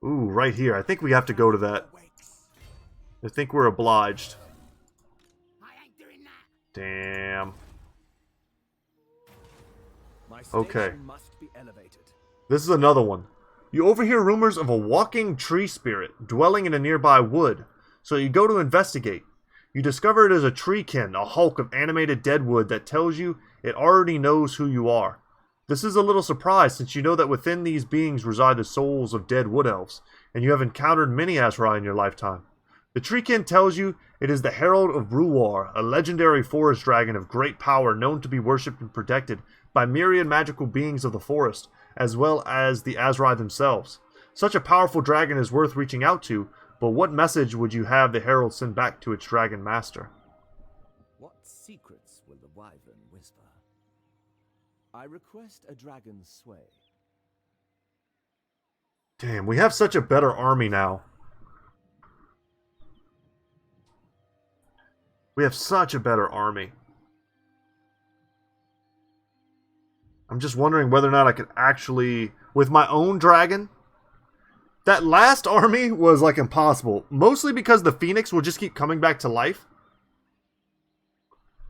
Ooh, right here. I think we have to go to that. I think we're obliged. Damn. Okay. This is another one. You overhear rumors of a walking tree spirit dwelling in a nearby wood, so you go to investigate. You discover it is a treekin, a hulk of animated deadwood that tells you it already knows who you are. This is a little surprise since you know that within these beings reside the souls of dead wood elves, and you have encountered many Azrai in your lifetime. The treekin tells you it is the Herald of Bruwor, a legendary forest dragon of great power known to be worshipped and protected by myriad magical beings of the forest, as well as the Azrai themselves. Such a powerful dragon is worth reaching out to, but what message would you have the Herald send back to its dragon master? What secrets will the wyvern whisper? I request a dragon's sway. Damn, we have such a better army now. We have such a better army. I'm just wondering whether or not I could actually, with my own dragon, That last army was like impossible. Mostly because the Phoenix will just keep coming back to life.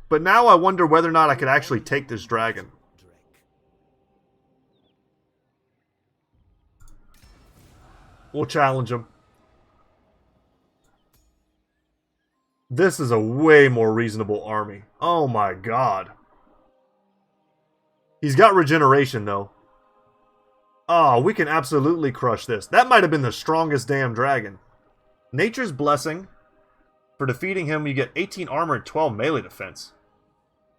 But now I wonder whether or not I could actually take this dragon. We'll challenge him. This is a way more reasonable army. Oh my god. He's got regeneration though. Oh, we can absolutely crush this. That might have been the strongest damn dragon. Nature's Blessing. For defeating him, you get 18 armor and 12 melee defense.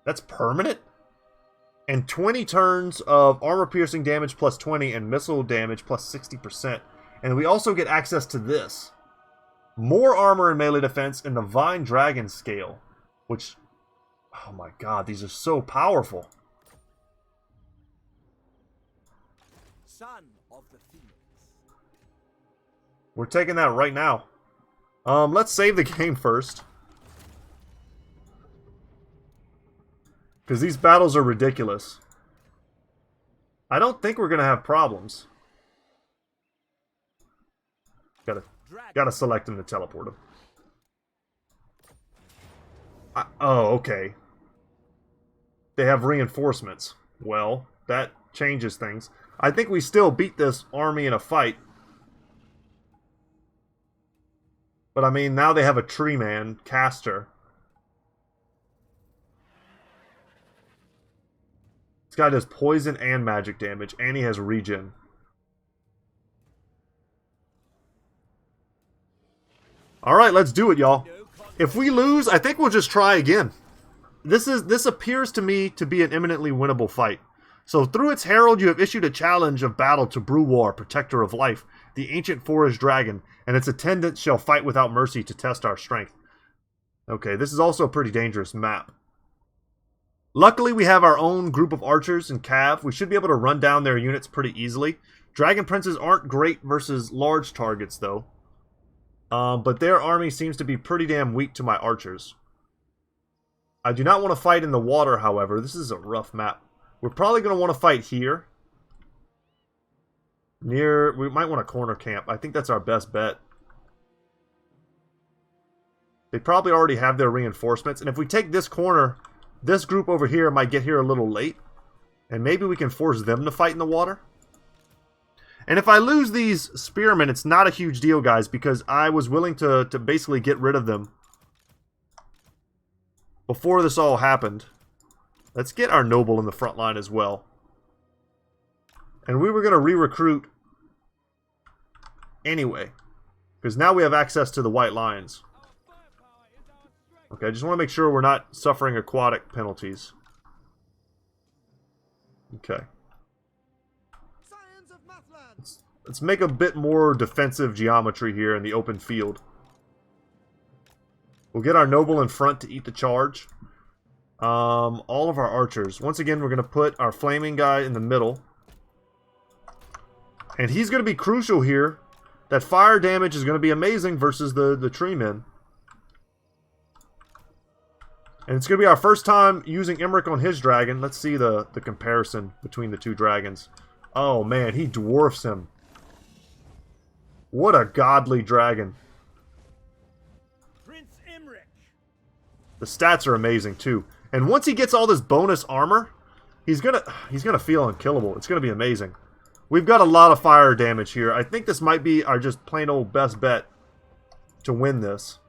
That's permanent? And 20 turns of armor piercing damage plus 20 and missile damage plus 60%. And we also get access to this. More armor and melee defense in the Vine Dragon scale. Which, oh my god, these are so powerful. Son of the Phoenix. We're taking that right now. Let's save the game first. Because these battles are ridiculous. I don't think we're going to have problems. Gotta select him to teleport him. Oh, okay. They have reinforcements. Well, that changes things. I think we still beat this army in a fight. But I mean, now they have a tree man, caster. This guy does poison and magic damage, and he has regen. Alright, let's do it, y'all. If we lose, I think we'll just try again. This appears to me to be an imminently winnable fight. So through its herald, you have issued a challenge of battle to Bruwor, Protector of Life, the ancient forest dragon, and its attendants shall fight without mercy to test our strength. Okay, this is also a pretty dangerous map. Luckily, we have our own group of archers and cav. We should be able to run down their units pretty easily. Dragon princes aren't great versus large targets, though. But their army seems to be pretty damn weak to my archers. I do not want to fight in the water, however. This is a rough map. We're probably going to want to fight here. We might want to corner camp. I think that's our best bet. They probably already have their reinforcements. And if we take this corner, this group over here might get here a little late. And maybe we can force them to fight in the water. And if I lose these spearmen, it's not a huge deal, guys, because I was willing to basically get rid of them before this all happened. Let's get our noble in the front line as well. And we were going to re-recruit anyway, because now we have access to the White Lions. Okay, I just want to make sure we're not suffering aquatic penalties. Okay. Let's make a bit more defensive geometry here in the open field. We'll get our noble in front to eat the charge. All of our archers. Once again, we're going to put our flaming guy in the middle. And he's going to be crucial here. That fire damage is going to be amazing versus the tree men. And it's going to be our first time using Imrik on his dragon. Let's see the comparison between the two dragons. Oh man, he dwarfs him. What a godly dragon. Prince Imrik. The stats are amazing too. And once he gets all this bonus armor, he's gonna feel unkillable. It's gonna be amazing. We've got a lot of fire damage here. I think this might be our just plain old best bet to win this.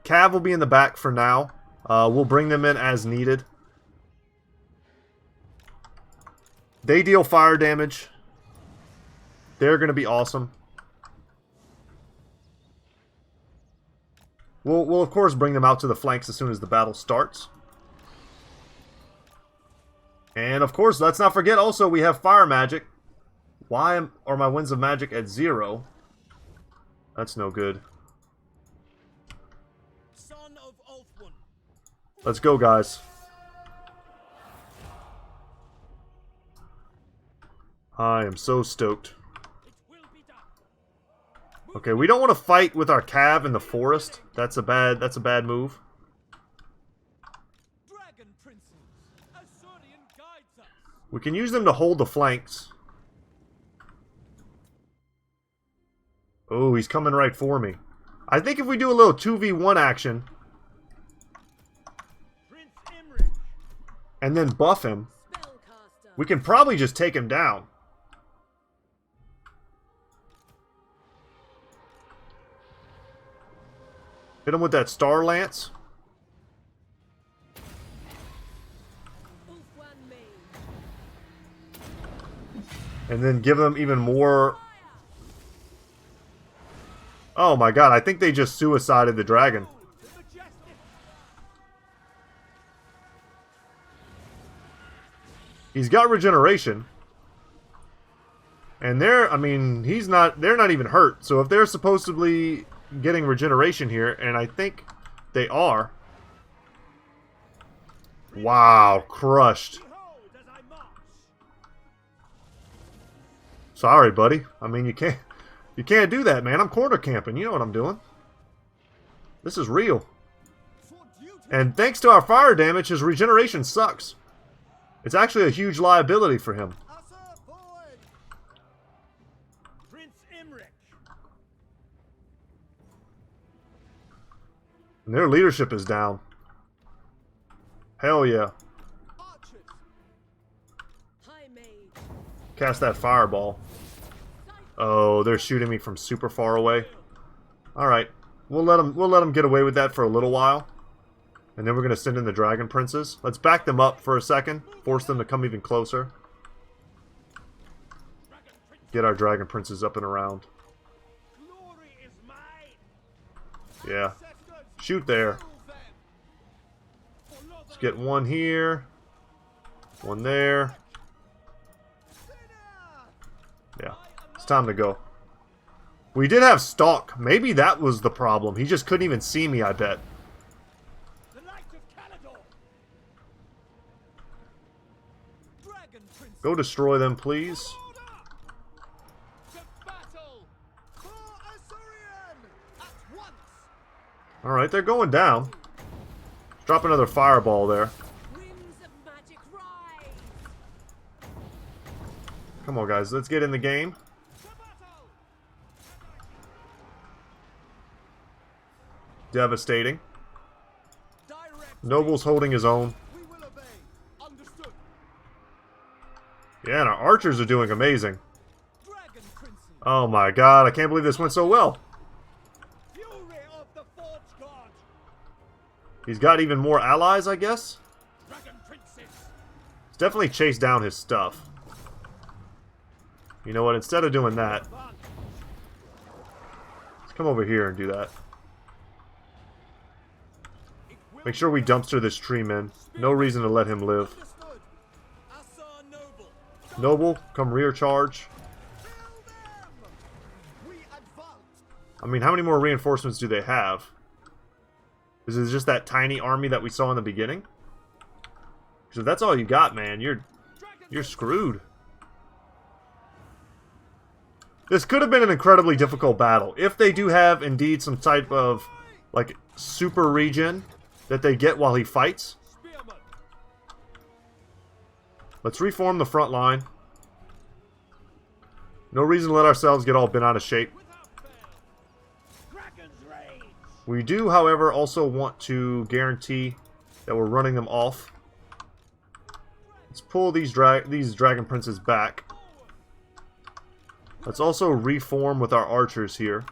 Cav will be in the back for now. We'll bring them in as needed. They deal fire damage. They're going to be awesome. We'll of course bring them out to the flanks as soon as the battle starts. And of course, let's not forget also we have fire magic. Why are my winds of magic at 0? That's no good. Son of Ulfwun. Let's go, guys. I am so stoked. Okay, we don't want to fight with our cav in the forest. That's a bad move. Dragon princes. Azurian guides us. We can use them to hold the flanks. Oh, he's coming right for me. I think if we do a little 2v1 action Prince Imrik. and then buff him, Spellcaster. we can probably just take him down. Hit him with that Star Lance. Ulfwan Mage. And then give them even more... Oh my god, I think they just suicided the dragon. The majestic. He's got regeneration. And they're, I mean, they're not even hurt. So if they're supposedly getting regeneration here, and I think they are. Wow, crushed. Behold as I march. Sorry, buddy. I mean, you can't do that, man. I'm corner camping. You know what I'm doing. This is real. For duty. And thanks to our fire damage, his regeneration sucks. It's actually a huge liability for him. Asa forward. Prince Imrik. And their leadership is down. Hell yeah. Archers. High Mage. Cast that fireball. Oh, they're shooting me from super far away. Alright. We'll let them get away with that for a little while. And then we're going to send in the Dragon Princes. Let's back them up for a second. Force them to come even closer. Get our Dragon Princes up and around. Glory is mine. Yeah. Shoot there. Let's get one here. One there. Yeah. It's time to go. We did have Stalk. Maybe that was the problem. He just couldn't even see me, I bet. The Knights of Caledor. Dragon Prince. Go destroy them, please. Order. To battle! For Assyrian. At once. Alright, they're going down. Drop another fireball there. Winds of magic rise. Come on, guys. Let's get in the game. To battle. Devastating. Direct. Noble's holding his own. We will obey. Understood. Yeah, and our archers are doing amazing. Dragon Prince. Oh my god, I can't believe this went so well. Fury of the Forge God. He's got even more allies, I guess. Dragon Princess. He's definitely chased down his stuff. You know what, instead of doing that, let's come over here and do that. Make sure we dumpster this tree man. No reason to let him live. Understood. Asa Noble. Noble, come rear charge. Kill them. We advance. I mean, how many more reinforcements do they have? Is it just that tiny army that we saw in the beginning? Because if that's all you got, man, you're screwed. This could have been an incredibly difficult battle. If they do have, indeed, some type of, like, super regen that they get while he fights. Spearman. Let's reform the front line. No reason to let ourselves get all bent out of shape. Without fail. Dragon's Rage. We do, however, also want to guarantee that we're running them off. Let's pull these Dragon Princes back. Let's also reform with our archers here.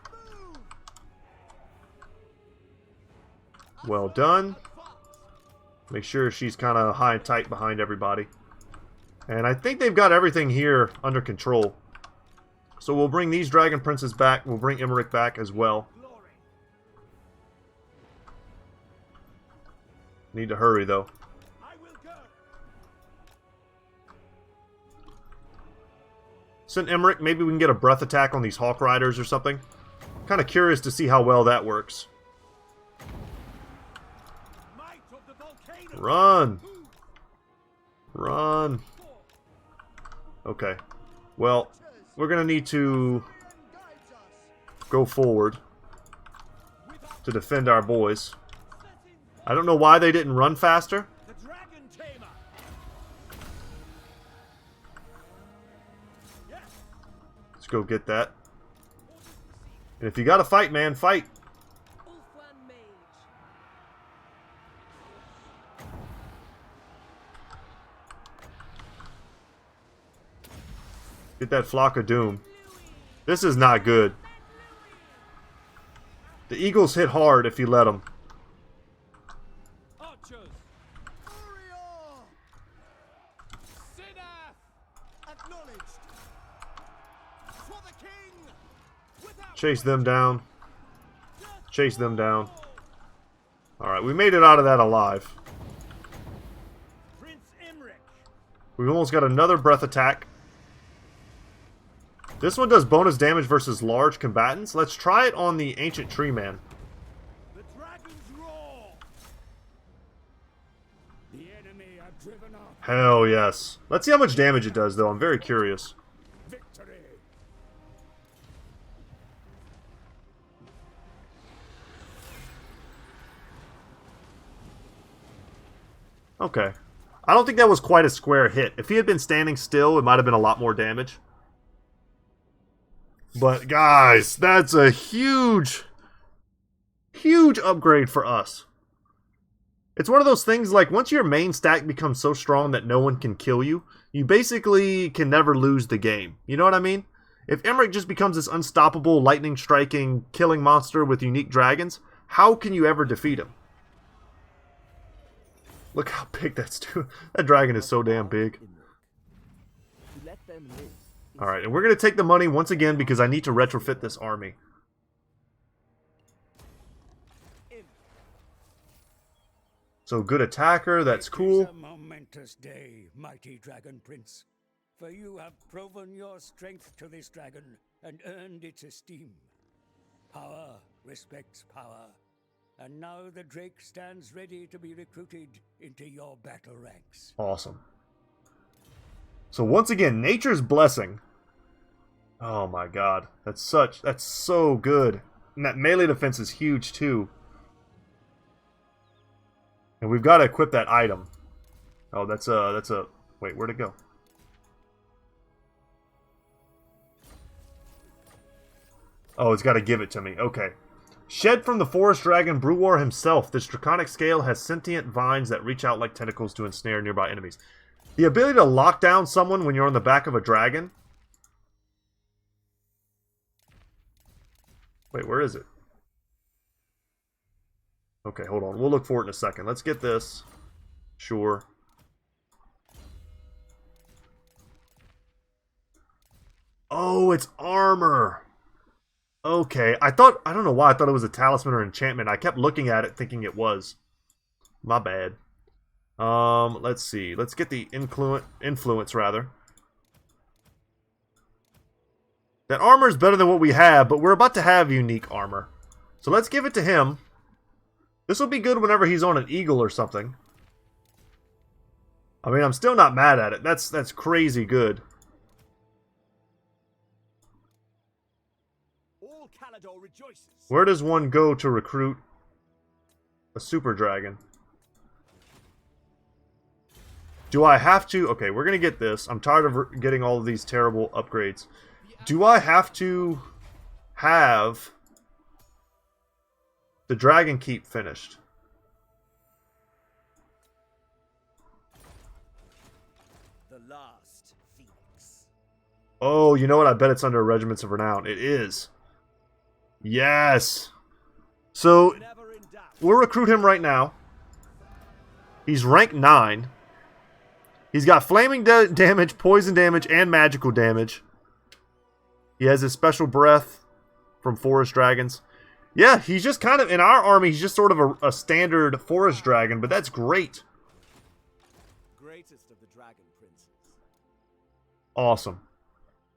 Well done. Make sure she's kind of high and tight behind everybody. And I think they've got everything here under control. So we'll bring these Dragon Princes back. We'll bring Imrik back as well. Glory. Need to hurry, though. I will go. Send Imrik. Maybe we can get a breath attack on these Hawk Riders or something. Kind of curious to see how well that works. Might of the volcano. Run! Run! Okay. Well, we're going to need to Guides us. go forward to defend our boys. I don't know why they didn't run faster. The Dragon Tamer. Yes. Let's go get that. And if you gotta fight, man, fight. Ulfwan Mage. Get that Flock of Doom. This is not good. The Eagles hit hard if you let them. Archers. Sinath. Acknowledged. For the king. Without Chase them down. Chase them down. Alright, we made it out of that alive. Prince Imrik. We've almost got another breath attack. This one does bonus damage versus large combatants. Let's try it on the Ancient Tree Man. The dragon's roar. The enemy are driven off. Hell yes. Let's see how much damage it does, though. I'm very curious. Victory. Okay. I don't think that was quite a square hit. If he had been standing still, it might have been a lot more damage. But, guys, that's a huge, huge upgrade for us. It's one of those things, like, once your main stack becomes so strong that no one can kill you, you basically can never lose the game. You know what I mean? If Imrik just becomes this unstoppable, lightning-striking, killing monster with unique dragons, how can you ever defeat him? Look how big that's doing. That dragon is so damn big. To let them live. Alright, and we're going to take the money once again because I need to retrofit this army. So, good attacker, that's cool. It is a momentous day, mighty Dragon Prince. For you have proven your strength to this dragon and earned its esteem. Power respects power. And now the Drake stands ready to be recruited into your battle ranks. Awesome. So once again, Nature's Blessing. Oh my god. That's so good. And that melee defense is huge too. And we've got to equip that item. Oh, that's a... Wait, where'd it go? Oh, it's got to give it to me. Okay. Shed from the forest dragon Bruwor himself, this draconic scale has sentient vines that reach out like tentacles to ensnare nearby enemies. The ability to lock down someone when you're on the back of a dragon. Wait, where is it? Okay, hold on. We'll look for it in a second. Let's get this. Sure. Oh, it's armor. Okay, I don't know why I thought it was a talisman or enchantment. I kept looking at it thinking it was. My bad. Let's see. Let's get the influence rather. That armor is better than what we have, but we're about to have unique armor. So let's give it to him. This will be good whenever he's on an eagle or something. I mean, I'm still not mad at it. That's crazy good. All Caledor rejoices. Where does one go to recruit a super dragon? Do I have to... Okay, we're going to get this. I'm tired of getting all of these terrible upgrades. Do I have to have the Dragon Keep finished? The last Phoenix. Oh, you know what? I bet it's under Regiments of Renown. It is. Yes. So, Never in doubt. we'll recruit him right now. He's rank 9. He's got flaming damage, poison damage, and magical damage. He has his special breath from forest dragons. Yeah, he's just kind of, in our army, he's just sort of a standard forest dragon, but that's great. Greatest of the dragon princes. Awesome.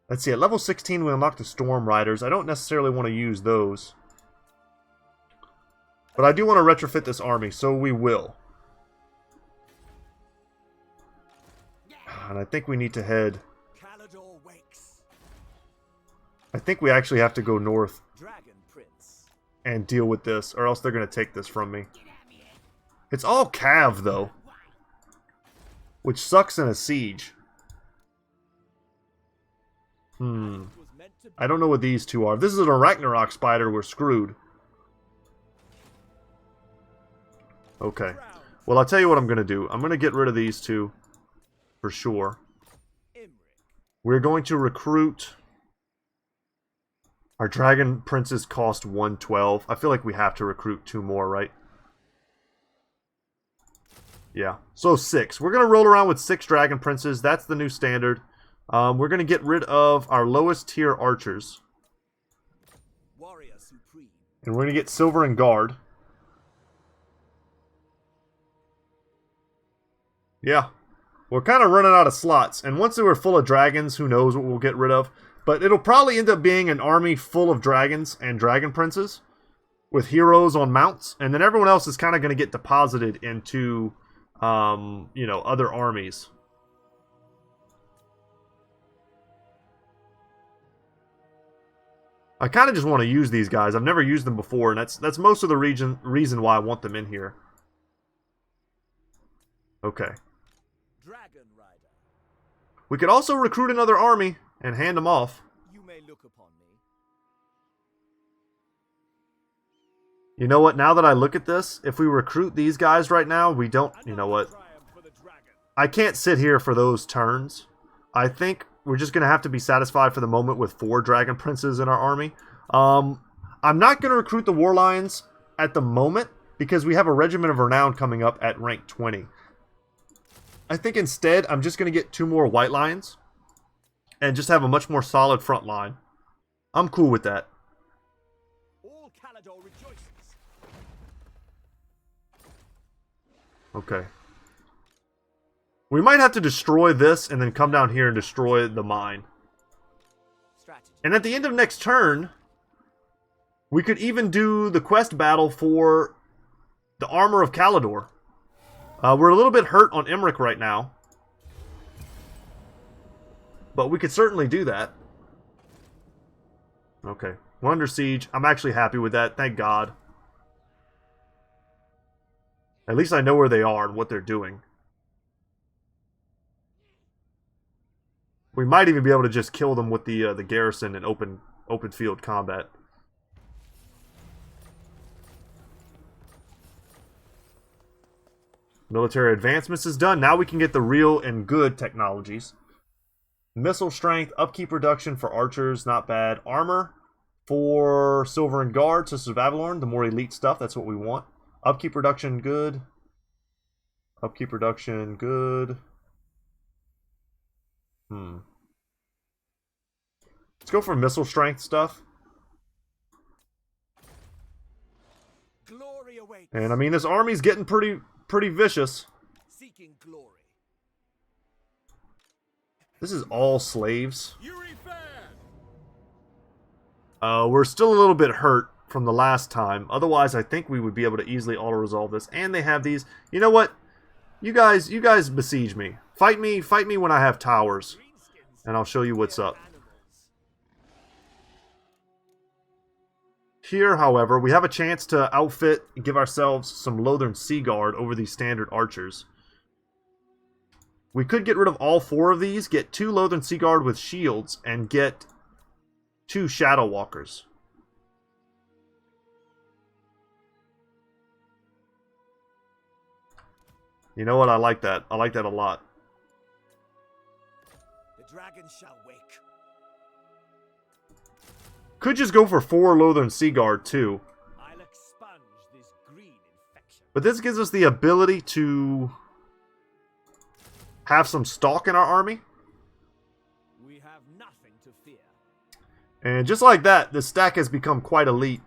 Let's see, at level 16 we unlock the Storm Riders. I don't necessarily want to use those. But I do want to retrofit this army, so we will. And I think we need to head... Caledor wakes. I think we actually have to go north Dragon prince. and deal with this, or else they're going to take this from me. It's all cav, though. Which sucks in a siege. Was meant I don't know what these two are. If this is an Ragnarok spider, we're screwed. Okay. Well, I'll tell you what I'm going to do. I'm going to get rid of these two. For sure. We're going to recruit... Our Dragon Princes cost 112. I feel like we have to recruit 2 more, right? Yeah. So 6. We're going to roll around with 6 Dragon Princes. That's the new standard. We're going to get rid of our lowest tier archers. Warrior supreme. And we're going to get Silver and Guard. Yeah. We're kind of running out of slots. And once they were full of dragons, who knows what we'll get rid of. But it'll probably end up being an army full of dragons and dragon princes with heroes on mounts. And then everyone else is kind of going to get deposited into, you know, other armies. I kind of just want to use these guys. I've never used them before, and that's most of the reason why I want them in here. Okay. Dragon Rider. We could also recruit another army and hand them off. You may look upon me. You know what? Now that I look at this, if we recruit these guys right now, we don't... You know what? I can't sit here for those turns. I think we're just going to have to be satisfied for the moment with 4 Dragon Princes in our army. I'm not going to recruit the War Lions at the moment because we have a Regiment of Renown coming up at rank 20. I think instead I'm just going to get 2 more White Lions and just have a much more solid front line. I'm cool with that. All Caledor rejoices. Okay. We might have to destroy this and then come down here and destroy the mine. Strategy. And at the end of next turn, we could even do the quest battle for the Armor of Caledor. We're a little bit hurt on Imrik right now. But we could certainly do that. Okay. We're under siege. I'm actually happy with that. Thank God. At least I know where they are and what they're doing. We might even be able to just kill them with the garrison in open field combat. Military advancements is done. Now we can get the real and good technologies. Missile strength, upkeep reduction for archers, not bad. Armor for Silver and Guard, Sisters of Avalorn, the more elite stuff, that's what we want. Upkeep reduction, good. Upkeep reduction, good. Let's go for missile strength stuff. Glory awaits. And I mean, this army's getting pretty vicious. Seeking glory. This is all slaves. We're still a little bit hurt from the last time. Otherwise, I think we would be able to easily auto-resolve this. And they have these. You know what? You guys besiege me. Fight me when I have towers. And I'll show you what's up. Here, however, we have a chance to outfit and give ourselves some Lothern Sea Guard over these standard archers. We could get rid of all 4 of these, get 2 Lothern Sea Guard with shields, and get 2 Shadow Walkers. You know what? I like that. I like that a lot. The dragon shall wake. Could just go for 4 Lothern Sea Guard too. I'll expunge this green infection. But this gives us the ability to have some stalk in our army. We have nothing to fear. And just like that, the stack has become quite elite.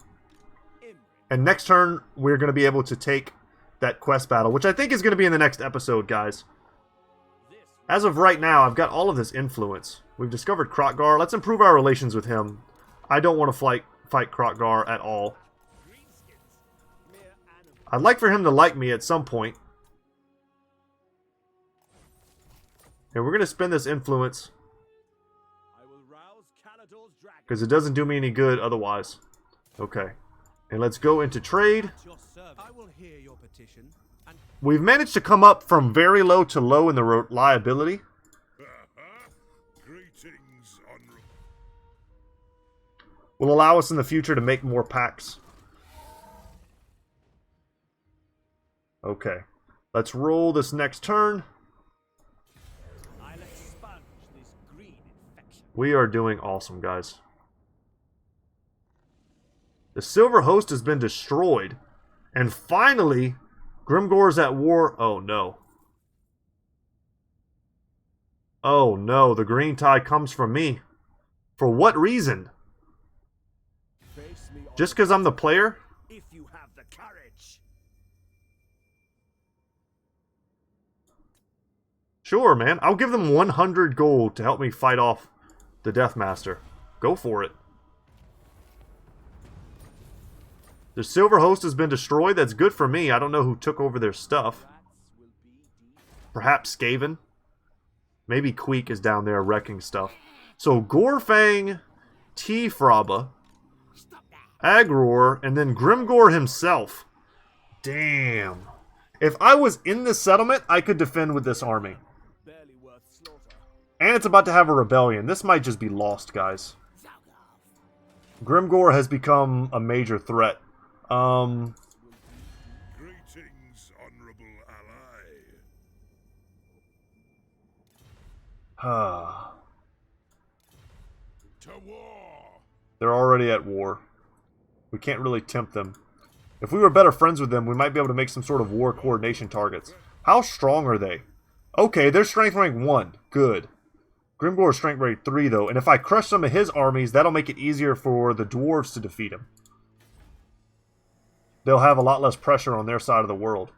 And next turn, we're going to be able to take that quest battle, which I think is going to be in the next episode, guys. As of right now, I've got all of this influence. We've discovered Krokgar. Let's improve our relations with him. I don't want to fight Krokgar at all. I'd like for him to like me at some point. And we're going to spend this influence because it doesn't do me any good otherwise. Okay. And let's go into trade. I will hear your petition. We've managed to come up from very low to low in the reliability. Greetings, honorable. will allow us in the future to make more packs. Okay. Let's roll this next turn. I'll expunge this green infection. We are doing awesome, guys. The Silver Host has been destroyed. And finally, Grimgor's at war. Oh, no. Oh, no. The green tide comes from me. For what reason? Just because I'm the player? If you have the courage. Sure, man. I'll give them 100 gold to help me fight off the Deathmaster. Go for it. The Silver Host has been destroyed. That's good for me. I don't know who took over their stuff. Perhaps Skaven. Maybe Queek is down there wrecking stuff. So Gorfang, T-Fraba, Agror, and then Grimgor himself. Damn. If I was in this settlement, I could defend with this army. And it's about to have a rebellion. This might just be lost, guys. Grimgor has become a major threat. Greetings, honorable ally. To war. They're already at war. We can't really tempt them. If we were better friends with them, we might be able to make some sort of war coordination targets. How strong are they? Okay, they're strength rank 1. Good. Grimgor is strength rank 3, though. And if I crush some of his armies, that'll make it easier for the dwarves to defeat him. They'll have a lot less pressure on their side of the world.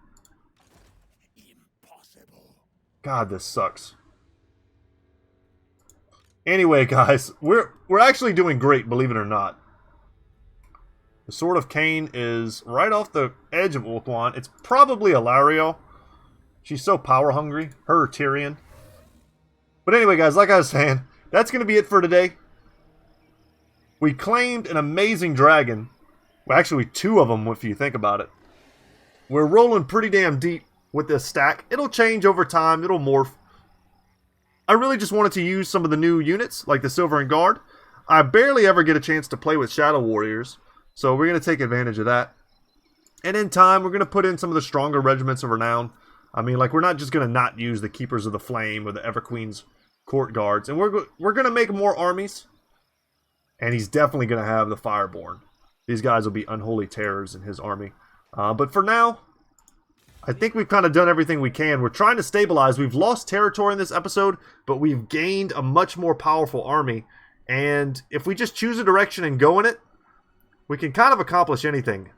Impossible. God, this sucks. Anyway, guys, we're actually doing great, believe it or not. The Sword of Cain is right off the edge of Ulthuan. It's probably Ilario. She's so power hungry. Her or Tyrion. But anyway, guys, like I was saying, that's going to be it for today. We claimed an amazing dragon. Well, actually, 2 of them, if you think about it. We're rolling pretty damn deep with this stack. It'll change over time. It'll morph. I really just wanted to use some of the new units, like the Silver and Guard. I barely ever get a chance to play with Shadow Warriors, so we're going to take advantage of that. And in time, we're going to put in some of the stronger regiments of renown. I mean, like, we're not just going to not use the Keepers of the Flame or the Everqueen's Court Guards. And we're going to make more armies. And he's definitely going to have the Fireborn. These guys will be unholy terrors in his army. But for now, I think we've kind of done everything we can. We're trying to stabilize. We've lost territory in this episode, but we've gained a much more powerful army. And if we just choose a direction and go in it, we can kind of accomplish anything.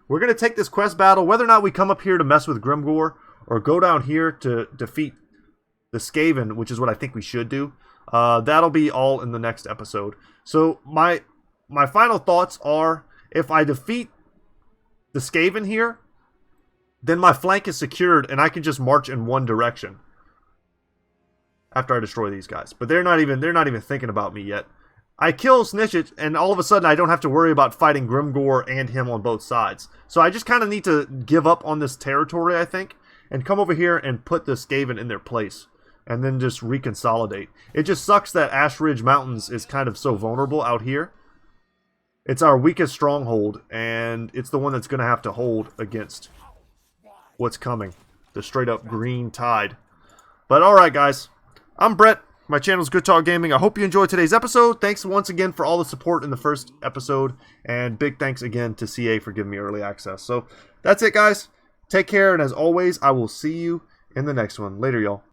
We're going to take this quest battle, whether or not we come up here to mess with Grimgor, or go down here to defeat the Skaven, which is what I think we should do. That'll be all in the next episode. So my final thoughts are, if I defeat the Skaven here, then my flank is secured and I can just march in one direction after I destroy these guys. But they're not even thinking about me yet. I kill Snitchit, and all of a sudden I don't have to worry about fighting Grimgor and him on both sides. So I just kind of need to give up on this territory, I think, and come over here and put the Skaven in their place, and then just reconsolidate. It just sucks that Ash Ridge Mountains is kind of so vulnerable out here. It's our weakest stronghold, and it's the one that's going to have to hold against what's coming. The straight up green tide. But alright, guys. I'm Brett. My channel's Goodtalk Gaming. I hope you enjoyed today's episode. Thanks once again for all the support in the first episode. And big thanks again to CA for giving me early access. So that's it, guys. Take care, and as always, I will see you in the next one. Later, y'all.